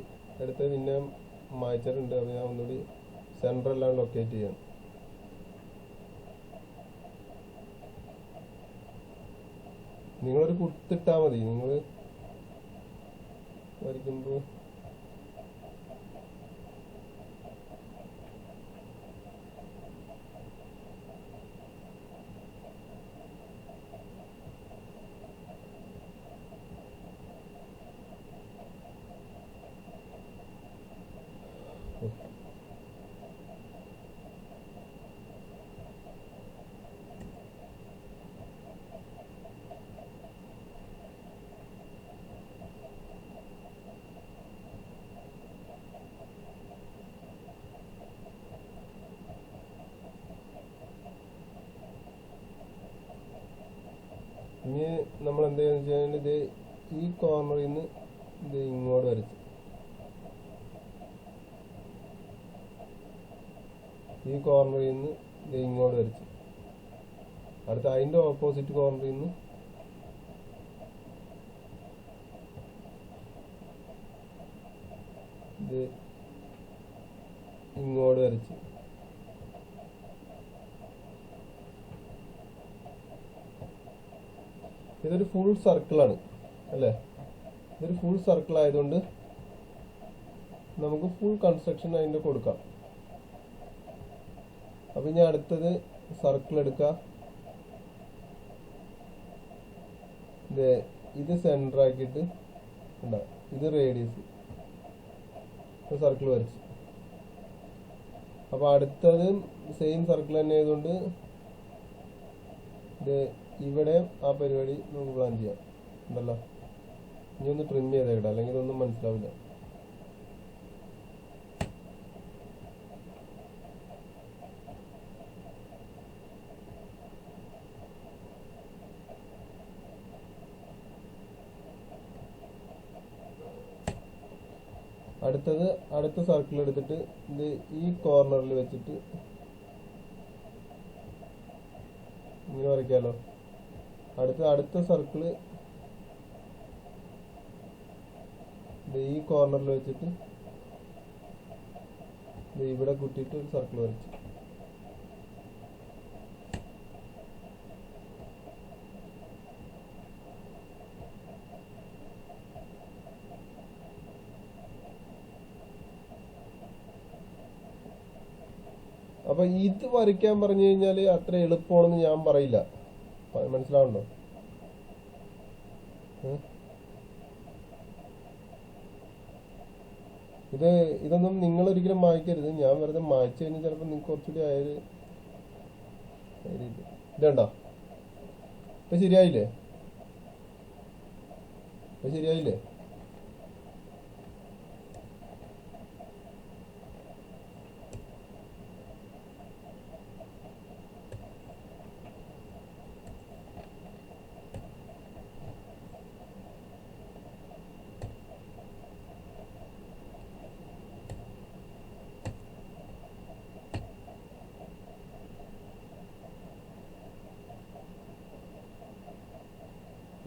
A: എടുത്ത് പിന്നെ മായ്ച്ചിട്ടുണ്ട്. അപ്പോൾ ഞാൻ ഒന്നുകൂടി സെൻട്രലാണ് ലൊക്കേറ്റ് ചെയ്യാൻ. നിങ്ങളൊരു കുത്തിട്ടാൽ മതി. നിങ്ങൾ വരയ്ക്കുമ്പോൾ ഇനി നമ്മൾ എന്ത് ചെയ്യുന്ന വെച്ചാൽ ഇത് ഈ കോർണറിൽ നിന്ന് ഇത് ഇങ്ങോട്ട് വരച്ച് ഈ കോർണറിൽ നിന്ന് ഇത് ഇങ്ങോട്ട് വരച്ച് അടുത്ത അതിൻ്റെ ഓപ്പോസിറ്റ് കോർണറിൽ നിന്ന് ഇത് ഇങ്ങോട്ട് വരച്ച് ഇതൊരു ഫുൾ സർക്കിളാണ് അല്ലേ? ഇതൊരു ഫുൾ സർക്കിൾ ആയതുകൊണ്ട് നമുക്ക് ഫുൾ കൺസ്ട്രക്ഷൻ അതിൻ്റെ കൊടുക്കാം. അപ്പം ഇനി അടുത്തത് സർക്കിൾ എടുക്കുക. ഇത് സെൻറ്റർ ആക്കിയിട്ട് ഉണ്ടാവും. ഇത് റേഡിയസ് സർക്കിൾ വരച്ച്. അപ്പോൾ അടുത്തത് സെയിം സർക്കിൾ തന്നെ ആയതുകൊണ്ട് ഇത് ഇവിടെ ആ പരിപാടി നമുക്ക് പ്ലാൻ ചെയ്യാം. ഉണ്ടല്ലോ, ഇനി ഒന്ന് ട്രിം ചെയ്തേക്കട്ടെ, അല്ലെങ്കിൽ ഇതൊന്നും മനസ്സിലാവില്ല. അടുത്ത സർക്കിൾ എടുത്തിട്ട് ഇത് ഈ കോർണറിൽ വെച്ചിട്ട് ഇങ്ങനെ വരയ്ക്കാമല്ലോ. അടുത്ത സർക്കിള് ഈ കോർണറിൽ വെച്ചിട്ട് ഇവിടെ കുത്തിയിട്ട് ഒരു സർക്കിൾ വരച്ചു. അപ്പൊ ഇത് വരയ്ക്കാൻ പറഞ്ഞു കഴിഞ്ഞാൽ അത്ര എളുപ്പമാണെന്ന് ഞാൻ പറയില്ല. മനസ്സിലാവുണ്ടോ? ഇതൊന്നും നിങ്ങൾ ഒരിക്കലും മായ്ക്കരുത്. ഞാൻ വെറുതെ മായ്ച്ചു കഴിഞ്ഞാൽ ചിലപ്പോൾ നിങ്ങൾക്ക് കുറച്ചുകൂടി ആയൊരു ഇതുണ്ടോ? ഇപ്പൊ ശരിയായില്ലേ?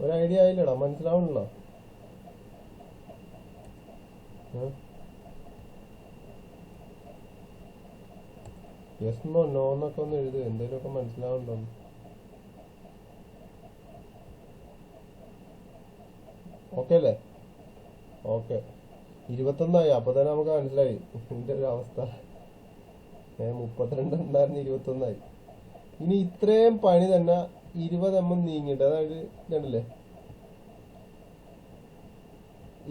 A: ഒരു ഐഡിയ ആയില്ലടാ, മനസ്സിലാവണല്ലോ. യെസ് നോ നോ എന്നൊക്കെ ഒന്ന് എഴുതുക, എന്തെങ്കിലുമൊക്കെ മനസ്സിലാവണ്ടോ? ഓക്കെ അല്ലേ? ഓക്കെ, 21 അപ്പൊ തന്നെ നമുക്ക് മനസ്സിലായി ഇതിന്റെ ഒരു അവസ്ഥ. 32 ഉണ്ടായിരുന്നു, 21. ഇനി ഇത്രയും പണി തന്നെ 20 mm നീങ്ങിട്ട്, അതായത് കണ്ടില്ലേ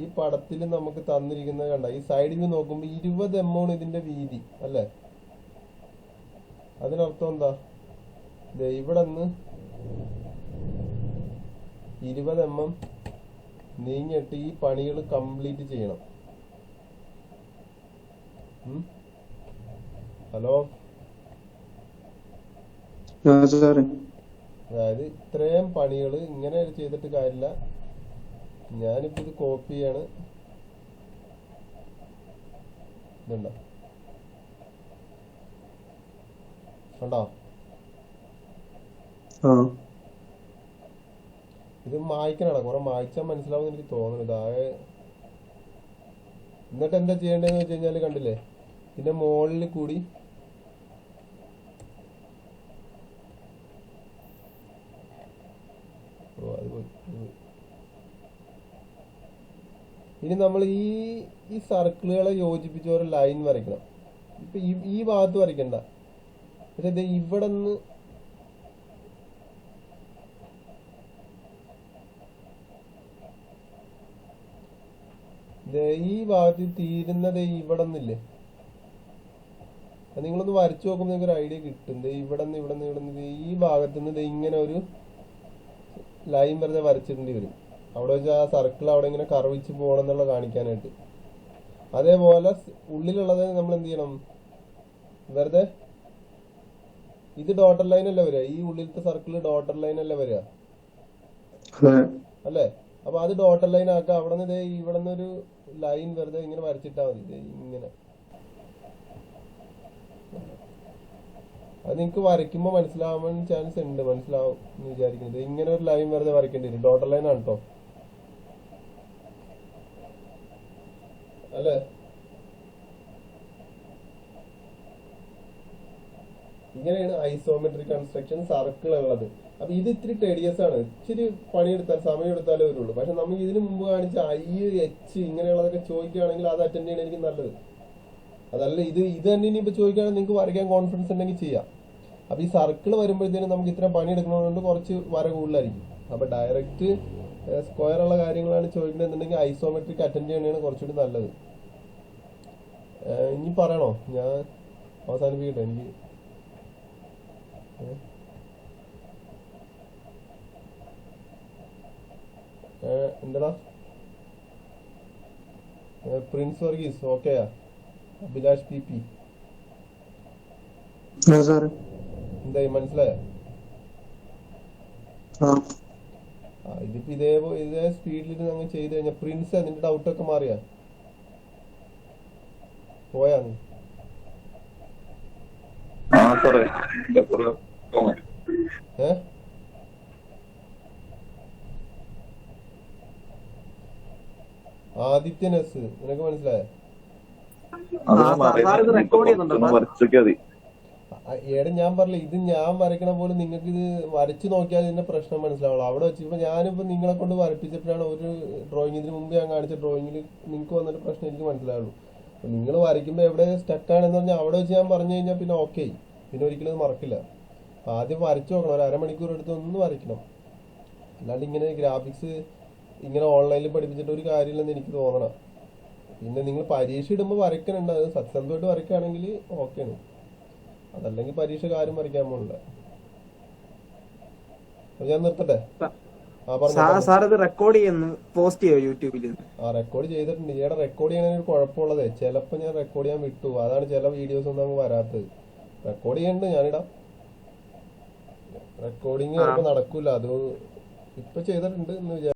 A: ഈ പടത്തിൽ നമുക്ക് തന്നിരിക്കുന്നത് കണ്ട, ഈ സൈഡ് വ്യൂ നോക്കുമ്പോ 20 mm ഇതിന്റെ വീതി അല്ലേ? അതിനർത്ഥം എന്താ? ഇവിടെ നിന്ന് 20 mm നീങ്ങിയിട്ട് ഈ പണികൾ കംപ്ലീറ്റ് ചെയ്യണം. ഹലോ, അതായത് ഇത്രയും പണികൾ ഇങ്ങനെ ചെയ്തിട്ട് കാര്യമില്ല. ഞാനിപ്പോ ഇത് കോപ്പി ചെയ്യാണ്. ഇതുണ്ടോ? കണ്ടോ? ഇത് മായ്ക്കണടാ, കുറെ മായ്ച്ചാൽ മനസ്സിലാവും എനിക്ക് തോന്നുന്നു. ഇതാകെ എന്നിട്ട് എന്താ ചെയ്യേണ്ടതെന്ന് വെച്ച് കഴിഞ്ഞാൽ കണ്ടില്ലേ, പിന്നെ മുകളിൽ കൂടി ഇനി നമ്മൾ ഈ സർക്കിളുകളെ യോജിപ്പിച്ച് ഒരു ലൈൻ വരയ്ക്കണം. ഇപ്പൊ ഈ ഭാഗത്ത് വരയ്ക്കണ്ട, പക്ഷെ ഇത് ഇവിടെ നിന്ന് ഈ ഭാഗത്ത് തീരുന്നത് ഇവിടെ നിന്നില്ലേ, നിങ്ങളൊന്ന് വരച്ചു നോക്കുമ്പോൾ നിങ്ങൾക്ക് ഒരു ഐഡിയ കിട്ടും. ഇവിടെ നിന്ന് ഈ ഭാഗത്ത് നിന്ന് ഇങ്ങനെ ഒരു ലൈൻ വെറുതെ വരച്ചിടേണ്ടി വരും. അവിടെ വെച്ച് ആ സർക്കിൾ അവിടെ ഇങ്ങനെ കറവിച്ച് പോകണം എന്നുള്ള കാണിക്കാനായിട്ട്. അതേപോലെ ഉള്ളിലുള്ളത് നമ്മൾ എന്ത് ചെയ്യണം, വെറുതെ ഇത് ഡോട്ടർ ലൈൻ അല്ലേ വരിക, ഈ ഉള്ളിലത്തെ സർക്കിൾ ഡോട്ടർ ലൈൻ അല്ലേ വരിക അല്ലേ? അപ്പൊ അത് ഡോട്ടർ ലൈൻ ആക്കുക. അവിടെ നിന്ന് ഇവിടെ നിന്ന് ഒരു ലൈൻ വെറുതെ ഇങ്ങനെ വരച്ചിട്ടാ മതി. ഇങ്ങനെ അത് നിങ്ങക്ക് വരയ്ക്കുമ്പോ മനസ്സിലാവാൻ ചാൻസ് ഉണ്ട്, മനസ്സിലാവും എന്ന് വിചാരിക്കുന്നത്. ഇങ്ങനെ ഒരു ലൈൻ വെറുതെ വരയ്ക്കേണ്ടി വരും. ഡോട്ടർ ലൈൻ ആണ് കേട്ടോ, അല്ലേ? ഇങ്ങനെയാണ് ഐസോമെട്രിക് കൺസ്ട്രക്ഷൻ സർക്കിൾ ഉള്ളത്. അപ്പൊ ഇത് ഇത്തിരി ടെഡിയസ് ആണ്, ഇച്ചിരി പണിയെടുത്താൽ സമയം എടുത്താലേ വരുള്ളൂ. പക്ഷെ നമുക്ക് ഇതിനു മുമ്പ് കാണിച്ച IH ഇങ്ങനെയുള്ളതൊക്കെ ചോദിക്കുകയാണെങ്കിൽ അത് അറ്റൻഡ് ചെയ്യണം എനിക്ക് നല്ലത്. അതല്ല ഇത് തന്നെ ഇനിയിപ്പോ ചോദിക്കുകയാണെങ്കിൽ നിങ്ങൾക്ക് വരയ്ക്കാൻ കോൺഫിഡൻസ് ഉണ്ടെങ്കിൽ ചെയ്യാം. അപ്പൊ ഈ സർക്കിൾ വരുമ്പോഴത്തേനും നമുക്ക് ഇത്ര പണി എടുക്കുന്നതുകൊണ്ട് കുറച്ച് വര കൂടുതലായിരിക്കും. അപ്പൊ ഡയറക്റ്റ് സ്ക്വയർ ഉള്ള കാര്യങ്ങളാണ് ചോദിക്കണമെന്നുണ്ടെങ്കിൽ ഐസോമെട്രിക് അറ്റൻഡ് ചെയ്യണതാണ് കുറച്ചുകൂടി നല്ലത്. ഇനി പറയണോ, ഞാൻ അവസാനിപ്പിക്കട്ടെ? എനിക്ക് എന്താടാ പ്രിൻസ് വർഗീസ് ഓക്കെയാ? അഭിലാഷ് PP എന്തായി, മനസ്സിലായോ? ഇതിപ്പോ ഇതേ സ്പീഡിൽ ഞങ്ങൾ ചെയ്ത് കഴിഞ്ഞാൽ പ്രിൻസ് നിന്റെ ഡൗട്ടൊക്കെ മാറിയാ പോയാ നീ? ആദിത്യൻ എസ്, നിനക്ക് മനസ്സിലായോ? ഏടെ ഞാൻ പറഞ്ഞില്ല, ഇത് ഞാൻ വരയ്ക്കണ പോലെ നിങ്ങൾക്ക് ഇത് വരച്ചു നോക്കിയാൽ ഇതിന്റെ പ്രശ്നം മനസ്സിലാവുള്ളൂ. അവിടെ വെച്ച് ഇപ്പൊ ഞാനിപ്പോ നിങ്ങളെ കൊണ്ട് വരപ്പിച്ചപ്പോഴാണ് ഒരു ഡ്രോയിങ്, ഇതിന് മുമ്പ് ഞാൻ കാണിച്ച ഡ്രോയിങ്ങിൽ നിങ്ങൾക്ക് വന്നിട്ട് പ്രശ്നം എനിക്ക് മനസ്സിലാവുള്ളൂ. അപ്പൊ നിങ്ങൾ വരയ്ക്കുമ്പോൾ എവിടെ സ്റ്റക്കാണെന്ന് പറഞ്ഞാൽ അവിടെ വെച്ച് ഞാൻ പറഞ്ഞു കഴിഞ്ഞാൽ പിന്നെ ഓക്കെ, പിന്നെ ഒരിക്കലും അത് മറക്കില്ല. അപ്പൊ ആദ്യം വരച്ചു നോക്കണം, ഒരു അരമണിക്കൂർ എടുത്ത് ഒന്ന് വരയ്ക്കണം. അല്ലാണ്ട് ഇങ്ങനെ ഗ്രാഫിക്സ് ഇങ്ങനെ ഓൺലൈനിൽ പഠിപ്പിച്ചിട്ട് ഒരു കാര്യമില്ലെന്ന് എനിക്ക് തോന്നണം. പിന്നെ നിങ്ങൾ പരീക്ഷ ഇടുമ്പോൾ വരയ്ക്കണുണ്ട്, അത് സത്യസന്ധമായിട്ട് വരയ്ക്കുകയാണെങ്കിൽ ഓക്കെയാണ്. അതല്ലെങ്കിൽ പരീക്ഷ കാര്യം വരയ്ക്കാൻ പോണില്ല. ഞാൻ നിർത്തട്ടെ?
C: റെക്കോർഡ് യൂട്യൂബിൽ
A: റെക്കോർഡ് ചെയ്തിട്ടുണ്ട്. ഈയിടെ റെക്കോർഡ് ചെയ്യണ ഒരു കുഴപ്പമുള്ളതേ, ചിലപ്പോൾ ഞാൻ റെക്കോർഡ് ചെയ്യാൻ വിട്ടു. അതാണ് ചില വീഡിയോസ് ഒന്നും അങ്ങ് വരാത്തത്. റെക്കോർഡ് ചെയ്യണ്ട്, ഞാനിടാം. റെക്കോർഡിങ് ചിലപ്പോൾ നടക്കൂല, അത് ഇപ്പൊ ചെയ്തിട്ടുണ്ട് എന്ന് വിചാരിച്ചു.